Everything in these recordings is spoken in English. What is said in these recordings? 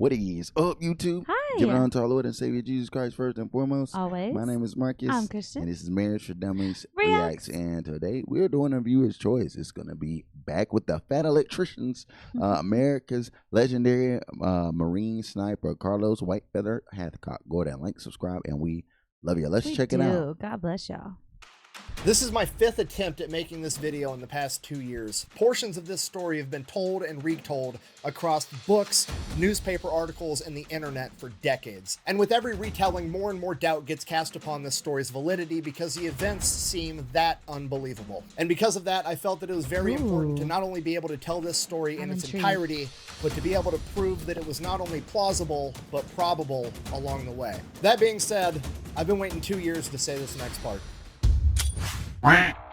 What is up, YouTube? Hi. Giving on to our Lord and Savior Jesus Christ first and foremost. Always. My name is Marcus. I'm Christian. And this is Marriage for Dummies Reacts. And today we're doing a viewer's choice. It's going to be back with the Fat Electricians, America's legendary Marine sniper, Carlos Whitefeather Hathcock. Go ahead and like, subscribe, and we love you. Let's check it out. God bless y'all. This is my 5th attempt at making this video in the past 2 years. Portions of this story have been told and retold across books, newspaper articles, and the internet for decades. And with every retelling, more and more doubt gets cast upon this story's validity because the events seem that unbelievable. And because of that, I felt that it was very important to not only be able to tell this story in its entirety, but to be able to prove that it was not only plausible, but probable along the way. That being said, I've been waiting 2 years to say this next part.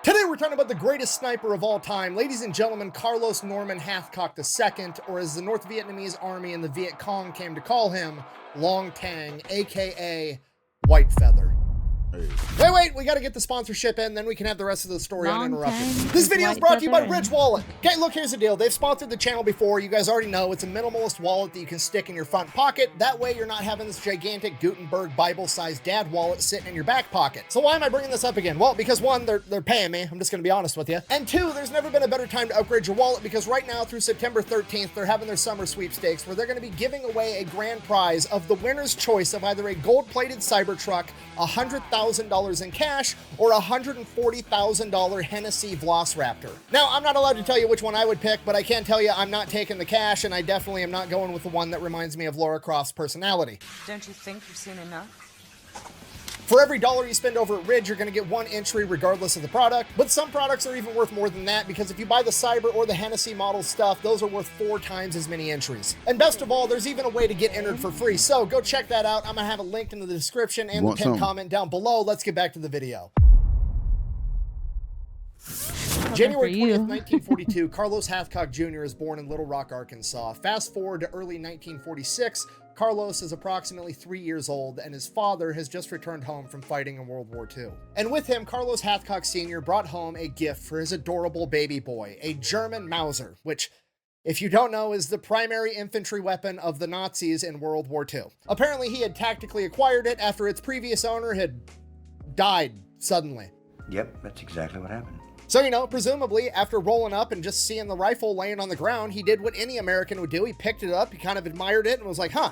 Today we're talking about the greatest sniper of all time, ladies and gentlemen, Carlos Norman Hathcock II, or as the North Vietnamese Army and the Viet Cong came to call him, Long Tang, aka Whitefeather. Wait, we gotta get the sponsorship in, then we can have the rest of the story uninterrupted. This video is brought to you by Wallen. Okay, look, here's the deal. They've sponsored the channel before. You guys already know it's a minimalist wallet that you can stick in your front pocket. That way you're not having this gigantic Gutenberg Bible-sized dad wallet sitting in your back pocket. So why am I bringing this up again? Well, because one, they're paying me. I'm just gonna be honest with you. And two, there's never been a better time to upgrade your wallet because right now through September 13th, they're having their summer sweepstakes where they're gonna be giving away a grand prize of the winner's choice of either a gold-plated Cybertruck, $100,000 in cash, or $140,000 Hennessy Velociraptor. Now, I'm not allowed to tell you which one I would pick, but I can tell you I'm not taking the cash, and I definitely am not going with the one that reminds me of Lara Croft's personality. Don't you think you've seen enough? For every dollar you spend over at Ridge, you're going to get one entry regardless of the product, but some products are even worth more than that because if you buy the Cyber or the Hennessy model stuff, those are worth 4 times as many entries. And best of all, there's even a way to get entered for free, so go check that out. I'm going to have a link in the description and the pinned comment down below. Let's get back to the video. January 20th, 1942, Carlos Hathcock Jr. is born in Little Rock, Arkansas. Fast forward to early 1946, Carlos is approximately 3 years old, and his father has just returned home from fighting in World War II. And with him, Carlos Hathcock Sr. brought home a gift for his adorable baby boy, a German Mauser, which, if you don't know, is the primary infantry weapon of the Nazis in World War II. Apparently, he had tactically acquired it after its previous owner had died suddenly. Yep, that's exactly what happened. So, you know, presumably, after rolling up and just seeing the rifle laying on the ground, he did what any American would do. He picked it up, he kind of admired it, and was like, huh,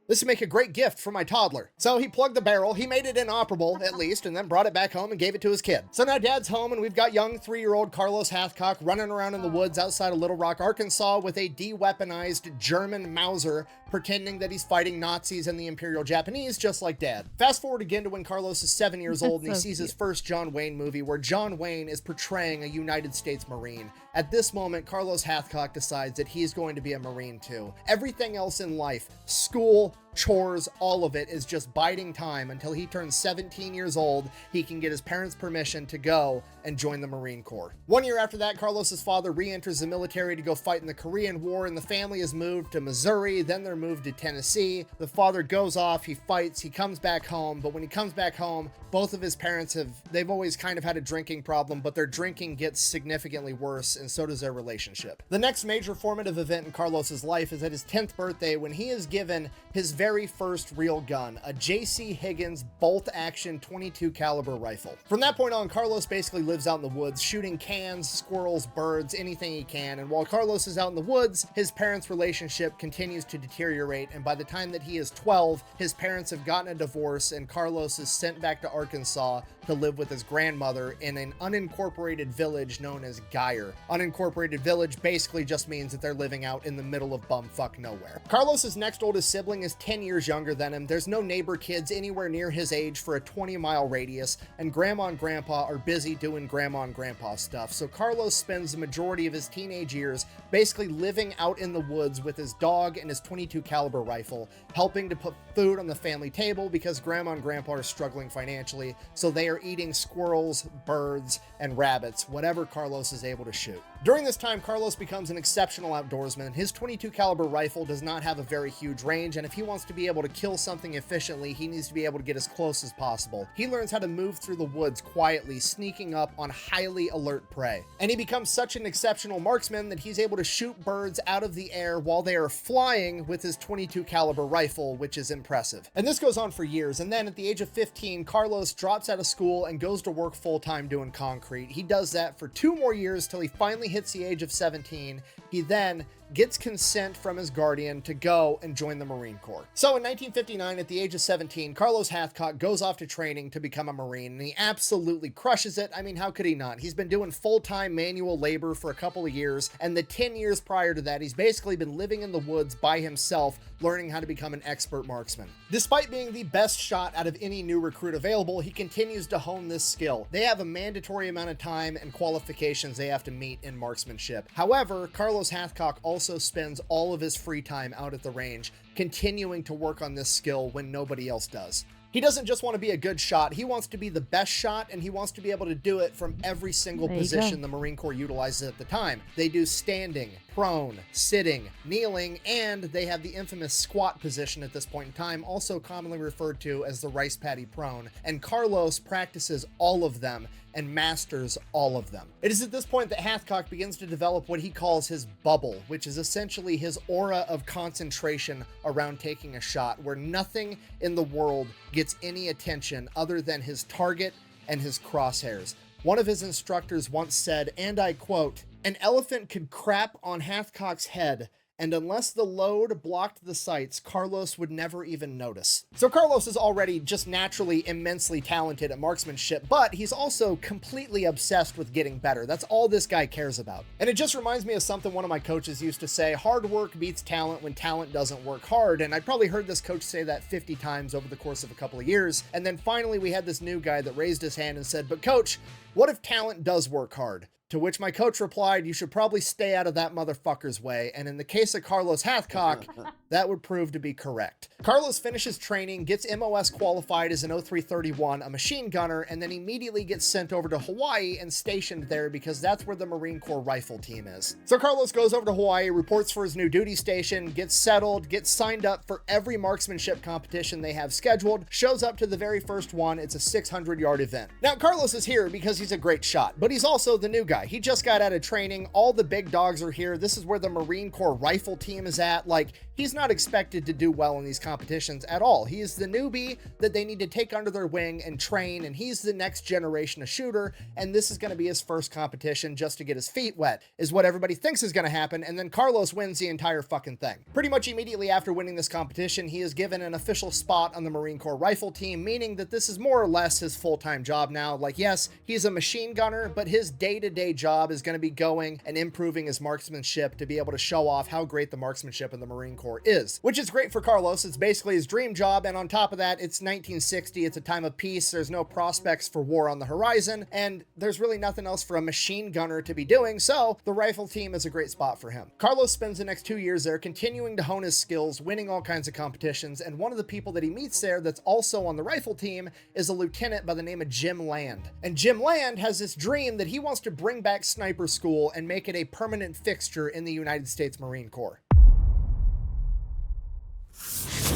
this would make a great gift for my toddler. So he plugged the barrel, he made it inoperable, at least, and then brought it back home and gave it to his kid. So now Dad's home, and we've got young 3-year-old Carlos Hathcock running around in the woods outside of Little Rock, Arkansas with a de-weaponized German Mauser, pretending that he's fighting Nazis and the Imperial Japanese, just like Dad. Fast forward again to when Carlos is 7 years old and he sees his first John Wayne movie where John Wayne is portraying a United States Marine. At this moment, Carlos Hathcock decides that he's going to be a Marine too. Everything else in life, school, chores, all of it is just biding time until he turns 17 years old. He can get his parents' permission to go and join the Marine Corps. 1 year after that, Carlos's father re-enters the military to go fight in the Korean War, and the family is moved to Missouri, then they're moved to Tennessee. The father goes off, he fights, he comes back home, but when he comes back home, both of his parents they've always kind of had a drinking problem, but their drinking gets significantly worse, and so does their relationship. The next major formative event in Carlos's life is at his 10th birthday when he is given his very first real gun, a J.C. Higgins bolt-action .22 caliber rifle. From that point on, Carlos basically lives out in the woods, shooting cans, squirrels, birds, anything he can, and while Carlos is out in the woods, his parents' relationship continues to deteriorate, and by the time that he is 12, his parents have gotten a divorce, and Carlos is sent back to Arkansas to live with his grandmother in an unincorporated village known as Geyer. Unincorporated village basically just means that they're living out in the middle of bumfuck nowhere. Carlos's next oldest sibling is 10 years younger than him. There's no neighbor kids anywhere near his age for a 20-mile radius, and Grandma and Grandpa are busy doing Grandma and Grandpa stuff. So Carlos spends the majority of his teenage years basically living out in the woods with his dog and his .22 caliber rifle, helping to put food on the family table because Grandma and Grandpa are struggling financially, so they are eating squirrels, birds, and rabbits, whatever Carlos is able to shoot. During this time, Carlos becomes an exceptional outdoorsman. His .22 caliber rifle does not have a very huge range, and if he wants to be able to kill something efficiently, he needs to be able to get as close as possible. He learns how to move through the woods quietly, sneaking up on highly alert prey. And he becomes such an exceptional marksman that he's able to shoot birds out of the air while they are flying with his .22 caliber rifle, which is impressive. And this goes on for years, and then at the age of 15, Carlos drops out of school and goes to work full-time doing concrete. He does that for 2 more years till he finally hits the age of 17. He then gets consent from his guardian to go and join the Marine Corps. So in 1959, at the age of 17, Carlos Hathcock goes off to training to become a Marine, and he absolutely crushes it. I mean, how could he not? He's been doing full-time manual labor for a couple of years, and the 10 years prior to that, he's basically been living in the woods by himself, learning how to become an expert marksman. Despite being the best shot out of any new recruit available, he continues to hone this skill. They have a mandatory amount of time and qualifications they have to meet in marksmanship. However, Carlos Hathcock also spends all of his free time out at the range, continuing to work on this skill when nobody else does. He doesn't just want to be a good shot, he wants to be the best shot, and he wants to be able to do it from every single position the Marine Corps utilizes at the time. They do standing, prone, sitting, kneeling, and they have the infamous squat position at this point in time, also commonly referred to as the rice paddy prone, and Carlos practices all of them and masters all of them. It is at this point that Hathcock begins to develop what he calls his bubble, which is essentially his aura of concentration around taking a shot, where nothing in the world gets any attention other than his target and his crosshairs. One of his instructors once said, and I quote, "An elephant could crap on Hathcock's head, and unless the load blocked the sights, Carlos would never even notice." So Carlos is already just naturally immensely talented at marksmanship, but he's also completely obsessed with getting better. That's all this guy cares about. And it just reminds me of something one of my coaches used to say: hard work beats talent when talent doesn't work hard. And I probably heard this coach say that 50 times over the course of a couple of years. And then finally we had this new guy that raised his hand and said, "But coach, what if talent does work hard?" To which my coach replied, "You should probably stay out of that motherfucker's way." And in the case of Carlos Hathcock, that would prove to be correct. Carlos finishes training, gets MOS qualified as an 0331, a machine gunner, and then immediately gets sent over to Hawaii and stationed there because that's where the Marine Corps rifle team is. So Carlos goes over to Hawaii, reports for his new duty station, gets settled, gets signed up for every marksmanship competition they have scheduled, shows up to the very first one. It's a 600-yard event. Now, Carlos is here because he's a great shot, but he's also the new guy. He just got out of training. All the big dogs are here. This is where the Marine Corps rifle team is at. Like, he's not expected to do well in these competitions at all. He is the newbie that they need to take under their wing and train, and he's the next generation of shooter, and this is going to be his first competition just to get his feet wet, is what everybody thinks is going to happen, and then Carlos wins the entire fucking thing. Pretty much immediately after winning this competition, he is given an official spot on the Marine Corps rifle team, meaning that this is more or less his full-time job now. Like, yes, he's a machine gunner, but his day-to-day job is going to be going and improving his marksmanship to be able to show off how great the marksmanship in the Marine Corps is, which is great for Carlos. It's basically his dream job, and on top of that, it's 1960. It's a time of peace. There's no prospects for war on the horizon, and there's really nothing else for a machine gunner to be doing, so the rifle team is a great spot for him. Carlos spends the next 2 years there, continuing to hone his skills, winning all kinds of competitions, and one of the people that he meets there that's also on the rifle team is a lieutenant by the name of Jim Land. And Jim Land has this dream that he wants to bring back sniper school and make it a permanent fixture in the United States Marine Corps.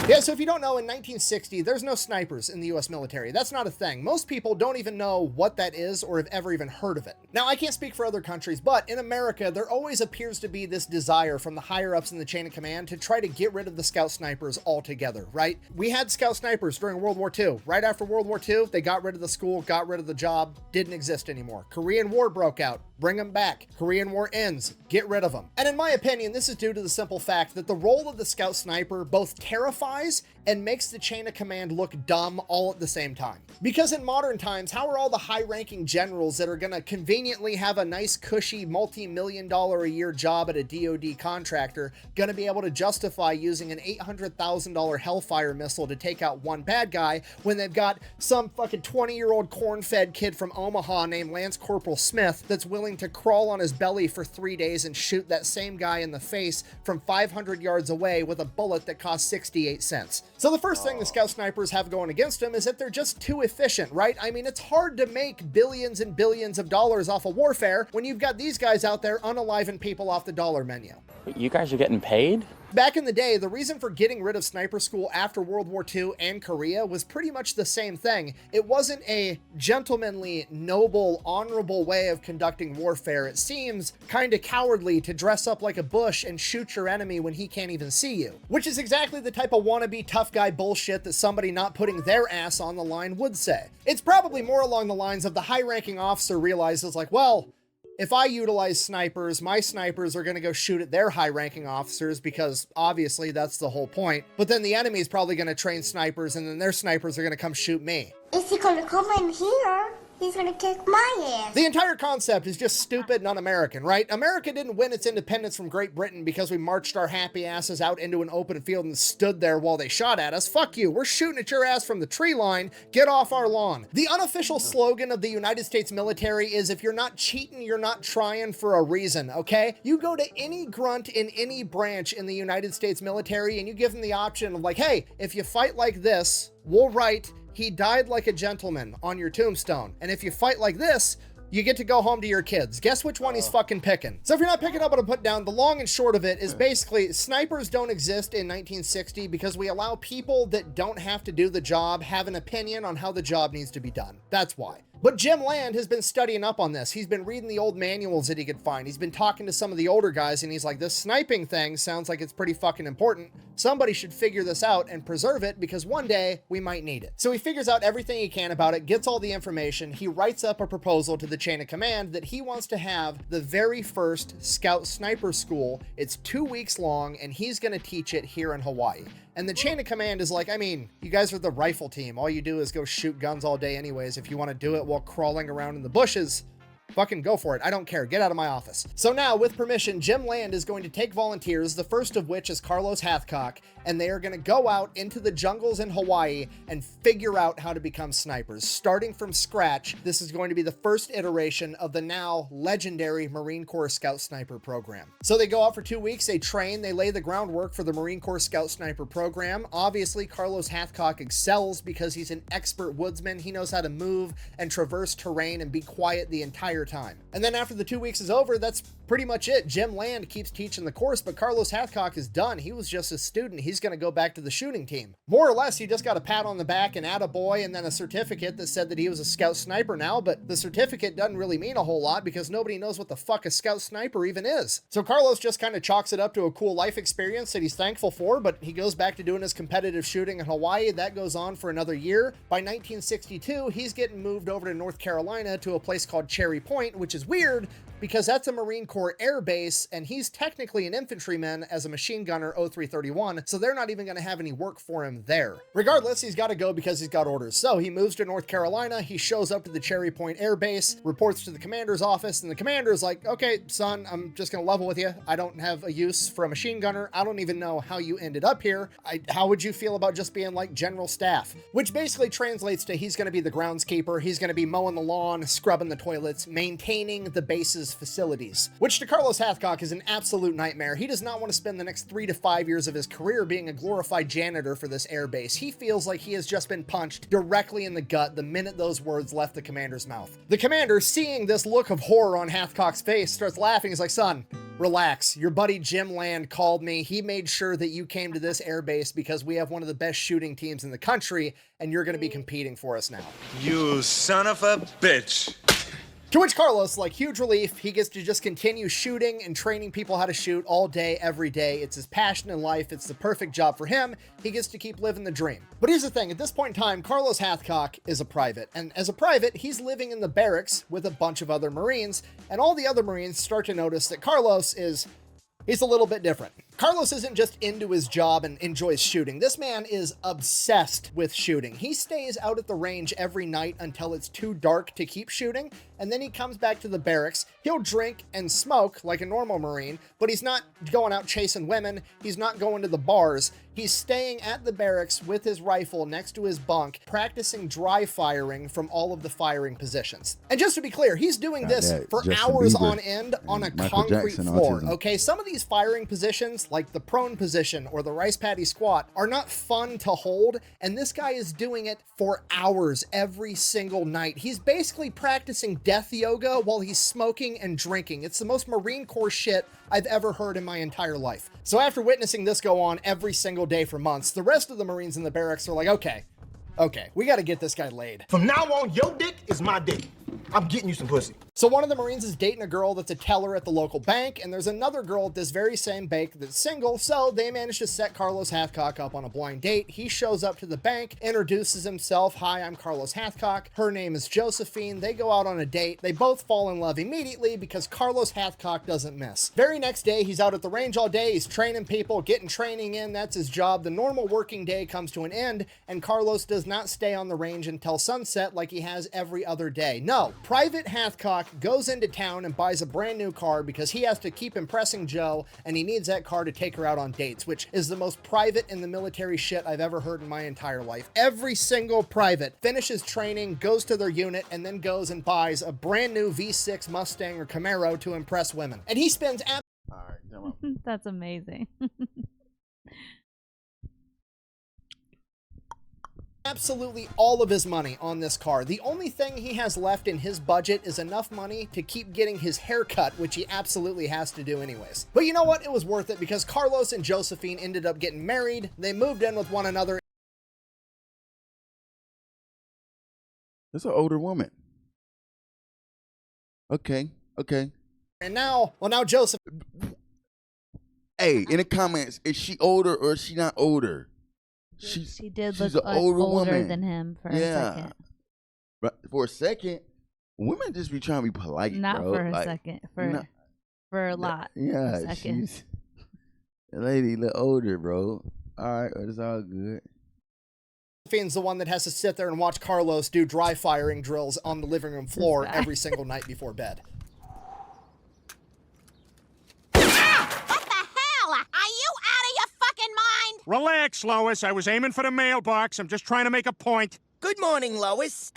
Yeah, so if you don't know, in 1960, there's no snipers in the US military. That's not a thing. Most people don't even know what that is or have ever even heard of it. Now, I can't speak for other countries, but in America, there always appears to be this desire from the higher-ups in the chain of command to try to get rid of the scout snipers altogether, right? We had scout snipers during World War II. Right after World War II, they got rid of the school, got rid of the job, didn't exist anymore. Korean War broke out. Bring them back. Korean War ends. Get rid of them. And in my opinion, this is due to the simple fact that the role of the scout sniper both terrifies and makes the chain of command look dumb all at the same time. Because in modern times, how are all the high-ranking generals that are going to conveniently have a nice, cushy, multi-million-dollar-a-year job at a DoD contractor going to be able to justify using an $800,000 Hellfire missile to take out one bad guy when they've got some fucking 20-year-old corn-fed kid from Omaha named Lance Corporal Smith that's willing to crawl on his belly for 3 days and shoot that same guy in the face from 500 yards away with a bullet that costs 68 complete sense. So the first thing the Scout Snipers have going against them is that they're just too efficient, right? I mean, it's hard to make billions and billions of dollars off of warfare when you've got these guys out there unaliving people off the dollar menu. You guys are getting paid? Back in the day, the reason for getting rid of sniper school after World War II and Korea was pretty much the same thing. It wasn't a gentlemanly, noble, honorable way of conducting warfare. It seems kind of cowardly to dress up like a bush and shoot your enemy when he can't even see you, which is exactly the type of wannabe tough guy bullshit that somebody not putting their ass on the line would say. It's probably more along the lines of the high-ranking officer realizes like, well, if I utilize snipers, my snipers are going to go shoot at their high-ranking officers because obviously that's the whole point. But then the enemy is probably going to train snipers and then their snipers are going to come shoot me. Is he going to come in here? He's going to kick my ass. The entire concept is just stupid and un-American, right? America didn't win its independence from Great Britain because we marched our happy asses out into an open field and stood there while they shot at us. Fuck you. We're shooting at your ass from the tree line. Get off our lawn. The unofficial slogan of the United States military is if you're not cheating, you're not trying for a reason, okay? You go to any grunt in any branch in the United States military and you give them the option of like, hey, if you fight like this, we'll write, "He died like a gentleman" on your tombstone. And if you fight like this, you get to go home to your kids. Guess which one he's fucking picking? So if you're not picking up what I put down, the long and short of it is basically snipers don't exist in 1960 because we allow people that don't have to do the job have an opinion on how the job needs to be done. That's why. But Jim Land has been studying up on this. He's been reading the old manuals that he could find. He's been talking to some of the older guys and he's like, this sniping thing sounds like it's pretty fucking important. Somebody should figure this out and preserve it because one day we might need it. So he figures out everything he can about it, gets all the information. He writes up a proposal to the chain of command that he wants to have the very first Scout Sniper School. It's 2 weeks long and he's going to teach it here in Hawaii. And the chain of command is like, I mean, you guys are the rifle team. All you do is go shoot guns all day anyways. If you want to do it while crawling around in the bushes, fucking go for it. I don't care. Get out of my office. So now, with permission, Jim Land is going to take volunteers, the first of which is Carlos Hathcock, and they are going to go out into the jungles in Hawaii and figure out how to become snipers. Starting from scratch, this is going to be the first iteration of the now legendary Marine Corps Scout Sniper program. So they go out for 2 weeks, they train, they lay the groundwork for the Marine Corps Scout Sniper program. Obviously, Carlos Hathcock excels because he's an expert woodsman. He knows how to move and traverse terrain and be quiet the entire time. And then after the 2 weeks is over, that's pretty much it. Jim Land keeps teaching the course, but Carlos Hathcock is done. He was just a student. He's going to go back to the shooting team. More or less, he just got a pat on the back and attaboy and then a certificate that said that he was a scout sniper now, but the certificate doesn't really mean a whole lot because nobody knows what the fuck a scout sniper even is. So Carlos just kind of chalks it up to a cool life experience that he's thankful for, but he goes back to doing his competitive shooting in Hawaii. That goes on for another year. By 1962, he's getting moved over to North Carolina to a place called Cherry Point, which is weird because that's a Marine Corps air base and he's technically an infantryman as a machine gunner 0331, so they're not even going to have any work for him there. Regardless, he's got to go because he's got orders. So he moves to North Carolina, he shows up to the Cherry Point air base, reports to the commander's office, and the commander's like, okay, son, I'm just going to level with you. I don't have a use for a machine gunner. I don't even know how you ended up here. How would you feel about just being like general staff? Which basically translates to he's going to be the groundskeeper. He's going to be mowing the lawn, scrubbing the toilets, maintaining the base's facilities, which to Carlos Hathcock is an absolute nightmare. He does not want to spend the next 3 to 5 years of his career being a glorified janitor for this airbase. He feels like he has just been punched directly in the gut the minute those words left the commander's mouth. The commander, seeing this look of horror on Hathcock's face, starts laughing. He's like, son, relax. Your buddy Jim Land called me. He made sure that you came to this airbase because we have one of the best shooting teams in the country and you're going to be competing for us now. You son of a bitch. To which Carlos, like, huge relief, he gets to just continue shooting and training people how to shoot all day, every day. It's his passion in life. It's the perfect job for him. He gets to keep living the dream. But here's the thing. At this point in time, Carlos Hathcock is a private. And as a private, he's living in the barracks with a bunch of other Marines. And all the other Marines start to notice that Carlos he's a little bit different. Carlos isn't just into his job and enjoys shooting. This man is obsessed with shooting. He stays out at the range every night until it's too dark to keep shooting, and then he comes back to the barracks. He'll drink and smoke like a normal Marine, but he's not going out chasing women. He's not going to the bars. He's staying at the barracks with his rifle next to his bunk, practicing dry firing from all of the firing positions. And just to be clear, he's doing this for Justin hours Bieber on end on a Michael concrete Jackson floor. autism. Okay, some of these firing positions, like the prone position or the rice paddy squat, are not fun to hold, and this guy is doing it for hours every single night. He's basically practicing death yoga while he's smoking and drinking. It's the most Marine Corps shit I've ever heard in my entire life. So after witnessing this go on every single day for months, the rest of the Marines in the barracks are like, okay, we gotta get this guy laid. From now on, your dick is my dick. I'm getting you some pussy. So one of the Marines is dating a girl that's a teller at the local bank, and there's another girl at this very same bank that's single, so they manage to set Carlos Hathcock up on a blind date. He shows up to the bank, introduces himself. Hi, I'm Carlos Hathcock. Her name is Josephine. They go out on a date. They both fall in love immediately because Carlos Hathcock doesn't miss. Very next day, he's out at the range all day. He's training people, getting training in. That's his job. The normal working day comes to an end, and Carlos does not stay on the range until sunset like he has every other day. No, Private Hathcock goes into town and buys a brand new car because he has to keep impressing Joe, and he needs that car to take her out on dates, which is the most private in the military shit I've ever heard in my entire life. Every single private finishes training, goes to their unit, and then goes and buys a brand new V6 Mustang or Camaro to impress women. And he spends That's amazing. absolutely all of his money on this car. The only thing he has left in his budget is enough money to keep getting his hair cut, which he absolutely has to do anyways. But you know what? It was worth it because Carlos and Josephine ended up getting married. They moved in with one another. That's an older woman. Okay. And now Joseph. Hey, in the comments, is she older or is she not older? She did she's look an older older woman. than him for a second. But for a second, women just be trying to be polite, Not bro. for a second. For a lot. Yeah, a second. she's the lady look older, bro. All right, it's all good. Josephine's the one that has to sit there and watch Carlos do dry firing drills on the living room floor every single night before bed. Relax, Lois. I was aiming for the mailbox. I'm just trying to make a point. Good morning, Lois.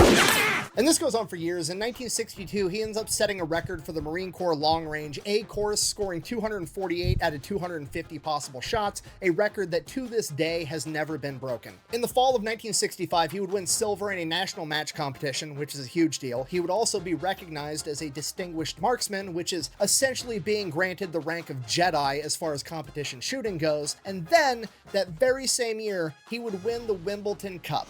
And this goes on for years. In 1962, he ends up setting a record for the Marine Corps long range A course, scoring 248 out of 250 possible shots, a record that to this day has never been broken. In the fall of 1965, he would win silver in a national match competition, which is a huge deal. He would also be recognized as a distinguished marksman, which is essentially being granted the rank of Jedi as far as competition shooting goes. And then, that very same year, he would win the Wimbledon Cup.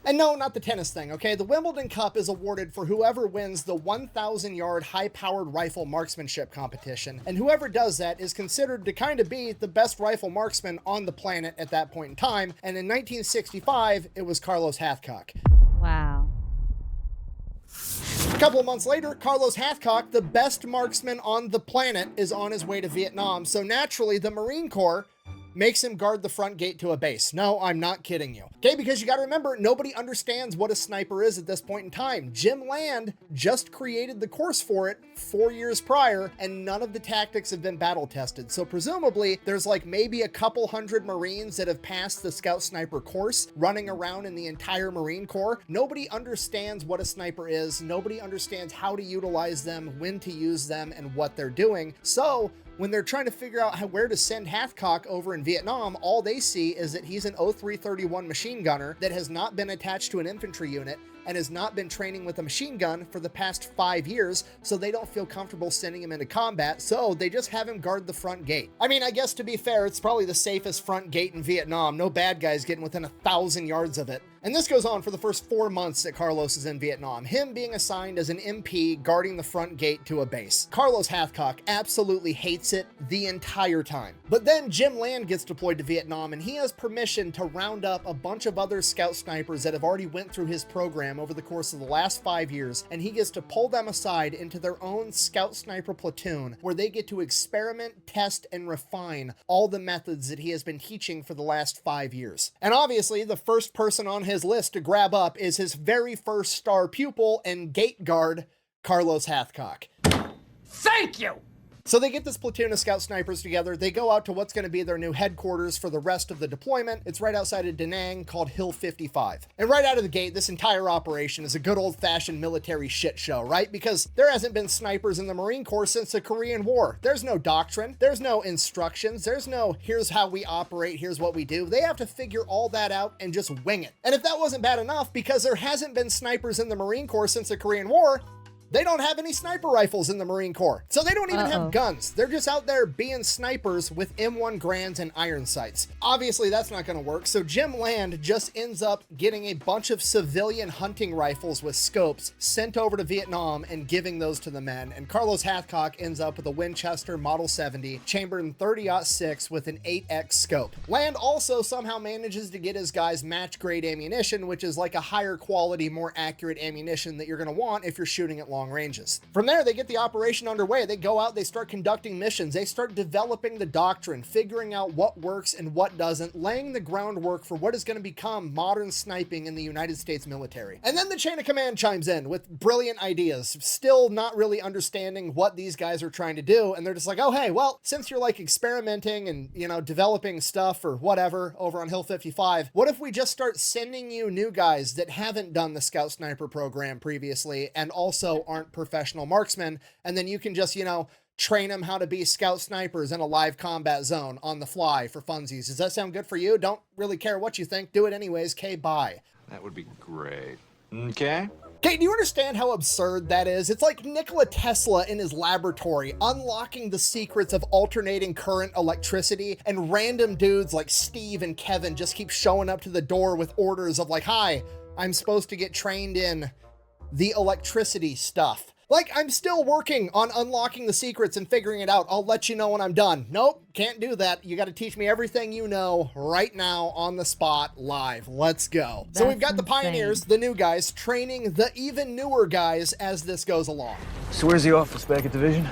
And no, not the tennis thing, okay? The Wimbledon Cup is awarded for whoever wins the 1,000-yard high-powered rifle marksmanship competition, and whoever does that is considered to kind of be the best rifle marksman on the planet at that point in time, and in 1965, it was Carlos Hathcock. Wow. A couple of months later, Carlos Hathcock, the best marksman on the planet, is on his way to Vietnam, so naturally, the Marine Corps makes him guard the front gate to a base. No, I'm not kidding you. Okay, because you gotta remember, nobody understands what a sniper is at this point in time. Jim Land just created the course for it 4 years prior, and none of the tactics have been battle tested. So presumably, there's like maybe a couple hundred Marines that have passed the Scout Sniper course running around in the entire Marine Corps. Nobody understands what a sniper is. Nobody understands how to utilize them, when to use them, and what they're doing. So when they're trying to figure out where to send Hathcock over in Vietnam, all they see is that he's an 0331 machine gunner that has not been attached to an infantry unit and has not been training with a machine gun for the past 5 years, so they don't feel comfortable sending him into combat, so they just have him guard the front gate. I mean, I guess to be fair, it's probably the safest front gate in Vietnam. No bad guys getting within 1,000 yards of it. And this goes on for the first 4 months that Carlos is in Vietnam, him being assigned as an MP guarding the front gate to a base. Carlos Hathcock absolutely hates it the entire time. But then Jim Land gets deployed to Vietnam, and he has permission to round up a bunch of other scout snipers that have already went through his program over the course of the last 5 years, and he gets to pull them aside into their own scout sniper platoon, where they get to experiment, test, and refine all the methods that he has been teaching for the last 5 years. And obviously, the first person on his list to grab up is his very first star pupil and gate guard, Carlos Hathcock. Thank you! So they get this platoon of scout snipers together. They go out to what's going to be their new headquarters for the rest of the deployment. It's right outside of Da Nang called Hill 55. And right out of the gate, this entire operation is a good old-fashioned military shit show, right? Because there hasn't been snipers in the Marine Corps since the Korean War. There's no doctrine. There's no instructions. There's no, here's how we operate, here's what we do. They have to figure all that out and just wing it. And if that wasn't bad enough, because there hasn't been snipers in the Marine Corps since the Korean War, they don't have any sniper rifles in the Marine Corps. So they don't even have guns. They're just out there being snipers with M1 Grands and iron sights. Obviously, that's not going to work. So Jim Land just ends up getting a bunch of civilian hunting rifles with scopes sent over to Vietnam and giving those to the men. And Carlos Hathcock ends up with a Winchester Model 70 chambered in 30-06 with an 8X scope. Land also somehow manages to get his guys match grade ammunition, which is like a higher quality, more accurate ammunition that you're going to want if you're shooting at long ranges. From there, they get the operation underway. They go out, they start conducting missions, they start developing the doctrine, figuring out what works and what doesn't, laying the groundwork for what is going to become modern sniping in the United States military. And then the chain of command chimes in with brilliant ideas, still not really understanding what these guys are trying to do. And they're just like, oh, hey, well, since you're like experimenting and, you know, developing stuff or whatever over on Hill 55, what if we just start sending you new guys that haven't done the Scout Sniper program previously and also aren't professional marksmen, and then you can just, you know, train them how to be scout snipers in a live combat zone on the fly for funsies. Does that sound good for you? Don't really care what you think. Do it anyways. Okay, bye. That would be great. Okay. Okay, do you understand how absurd that is? It's like Nikola Tesla in his laboratory unlocking the secrets of alternating current electricity, and random dudes like Steve and Kevin just keep showing up to the door with orders of like, hi, I'm supposed to get trained in the electricity stuff. Like, I'm still working on unlocking the secrets and figuring it out. I'll let you know when I'm done. Nope, can't do that. You got to teach me everything you know right now on the spot live. Let's go. That's so we've got the insane. pioneers, the new guys, training the even newer guys as this goes along. So where's the office back at division?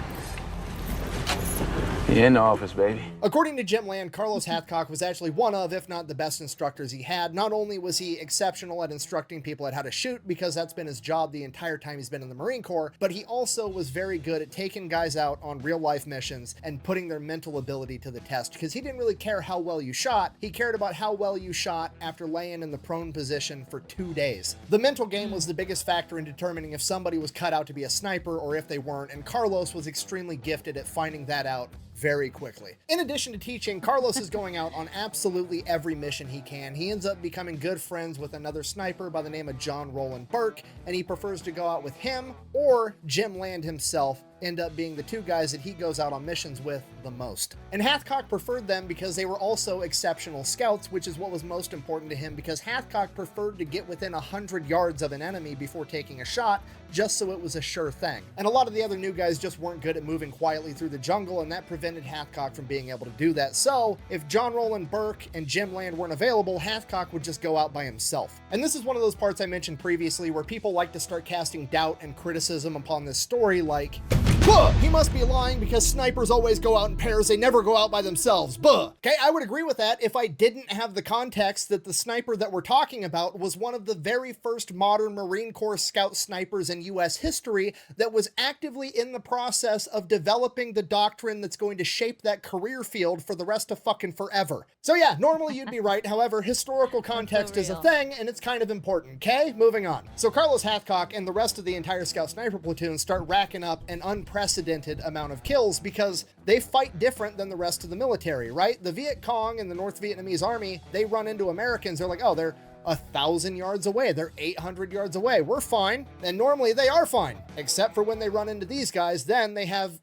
In the office, baby. According to Jim Land, Carlos Hathcock was actually one of, if not the best instructors he had. Not only was he exceptional at instructing people at how to shoot, because that's been his job the entire time he's been in the Marine Corps, but he also was very good at taking guys out on real life missions and putting their mental ability to the test, because he didn't really care how well you shot. He cared about how well you shot after laying in the prone position for 2 days. The mental game was the biggest factor in determining if somebody was cut out to be a sniper or if they weren't, and Carlos was extremely gifted at finding that out very quickly. In addition to teaching, Carlos is going out on absolutely every mission he can. He ends up becoming good friends with another sniper by the name of John Roland Burke, and he prefers to go out with him or Jim Land himself, end up being the two guys that he goes out on missions with the most. And Hathcock preferred them because they were also exceptional scouts, which is what was most important to him, because Hathcock preferred to get within 100 yards of an enemy before taking a shot, just so it was a sure thing. And a lot of the other new guys just weren't good at moving quietly through the jungle, and that prevented Hathcock from being able to do that. So if John Roland Burke and Jim Land weren't available, Hathcock would just go out by himself. And this is one of those parts I mentioned previously where people like to start casting doubt and criticism upon this story, like, buh, he must be lying because snipers always go out in pairs, they never go out by themselves, buh. Okay, I would agree with that if I didn't have the context that the sniper that we're talking about was one of the very first modern Marine Corps scout snipers in US history that was actively in the process of developing the doctrine that's going to shape that career field for the rest of fucking forever. So yeah, normally you'd be right. However, historical context is a thing and it's kind of important, okay? Moving on. So Carlos Hathcock and the rest of the entire scout sniper platoon start racking up an unprecedented amount of kills because they fight different than the rest of the military, right? The Viet Cong and the North Vietnamese army, they run into Americans, they're like, oh, they're 1,000 yards away, they're 800 yards away, we're fine. And normally they are fine, except for when they run into these guys, then they have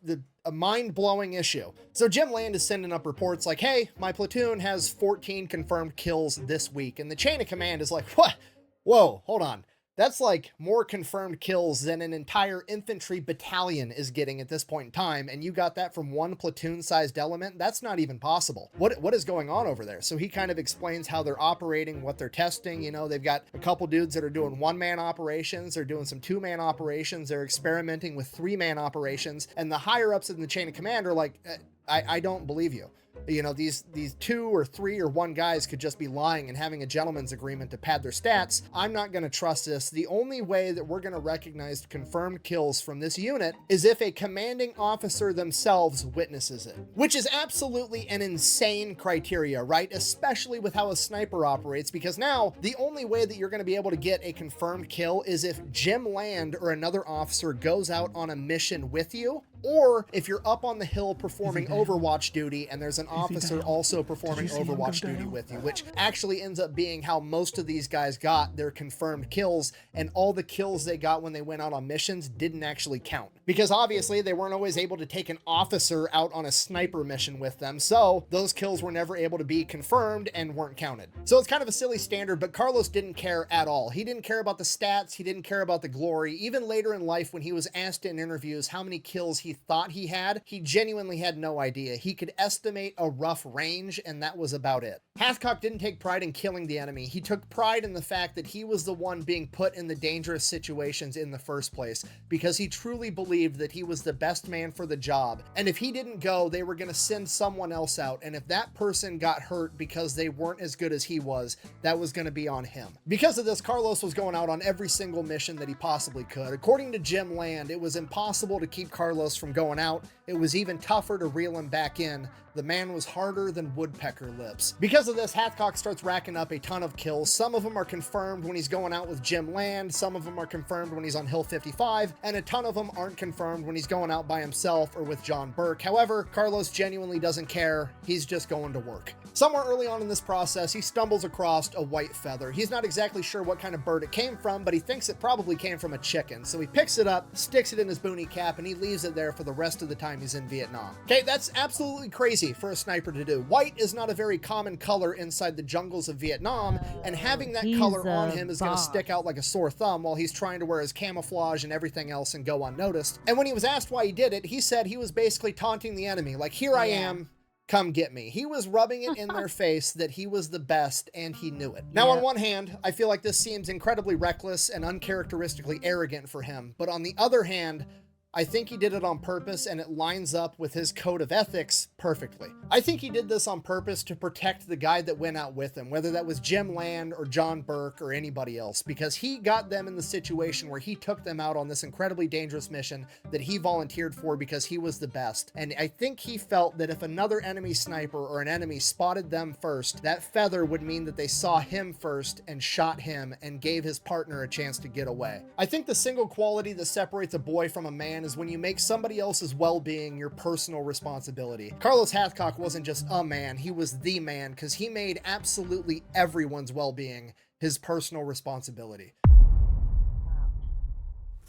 a mind-blowing issue. So Jim Land is sending up reports like, hey, my platoon has 14 confirmed kills this week. And the chain of command is like, what? Whoa, hold on. That's like more confirmed kills than an entire infantry battalion is getting at this point in time. And you got that from one platoon-sized element? That's not even possible. What is going on over there? So he kind of explains how they're operating, what they're testing. You know, they've got a couple dudes that are doing one-man operations. They're doing some two-man operations. They're experimenting with three-man operations. And the higher-ups in the chain of command are like, I don't believe you. you know, these 2 or 3 or 1 guys could just be lying and having a gentleman's agreement to pad their stats. I'm not going to trust this. The only way that we're going to recognize confirmed kills from this unit is if a commanding officer themselves witnesses it, which is absolutely an insane criteria, right? Especially with how a sniper operates, because now the only way that you're going to be able to get a confirmed kill is if Jim Land or another officer goes out on a mission with you, or if you're up on the hill performing Overwatch duty and there's an officer also performing Overwatch duty with you, which actually ends up being how most of these guys got their confirmed kills, and all the kills they got when they went out on missions didn't actually count. Because obviously they weren't always able to take an officer out on a sniper mission with them, so those kills were never able to be confirmed and weren't counted. So it's kind of a silly standard, but Carlos didn't care at all. He didn't care about the stats, he didn't care about the glory. Even later in life, when he was asked in interviews how many kills he thought he had, he genuinely had no idea. He could estimate a rough range, and that was about it. Hathcock didn't take pride in killing the enemy. He took pride in the fact that he was the one being put in the dangerous situations in the first place, because he truly believed that he was the best man for the job. And if he didn't go, they were going to send someone else out. And if that person got hurt because they weren't as good as he was, that was going to be on him. Because of this, Carlos was going out on every single mission that he possibly could. According to Jim Land, it was impossible to keep Carlos from going out. It was even tougher to reel him back in. The man was harder than woodpecker lips. Because of this, Hathcock starts racking up a ton of kills. Some of them are confirmed when he's going out with Jim Land, some of them are confirmed when he's on Hill 55, and a ton of them aren't confirmed when he's going out by himself or with John Burke. However, Carlos genuinely doesn't care. He's just going to work. Somewhere early on in this process, he stumbles across a white feather. He's not exactly sure what kind of bird it came from, but he thinks it probably came from a chicken. So he picks it up, sticks it in his boonie cap, and he leaves it there for the rest of the time he's in Vietnam. Okay, that's absolutely crazy for a sniper to do. White is not a very common color inside the jungles of Vietnam, and having that color on him is going to stick out like a sore thumb while he's trying to wear his camouflage and everything else and go unnoticed. And when he was asked why he did it, he said he was basically taunting the enemy, like, here I am, come get me. He was rubbing it in their face that he was the best, and he knew it. Now, on one hand, I feel like this seems incredibly reckless and uncharacteristically arrogant for him, but on the other hand, I think he did it on purpose, and it lines up with his code of ethics perfectly. I think he did this on purpose to protect the guy that went out with him, whether that was Jim Land or John Burke or anybody else, because he got them in the situation where he took them out on this incredibly dangerous mission that he volunteered for because he was the best. And I think he felt that if another enemy sniper or an enemy spotted them first, that feather would mean that they saw him first and shot him and gave his partner a chance to get away. I think the single quality that separates a boy from a man is when you make somebody else's well-being your personal responsibility. Carlos Hathcock wasn't just a man, he was the man, because he made absolutely everyone's well-being his personal responsibility.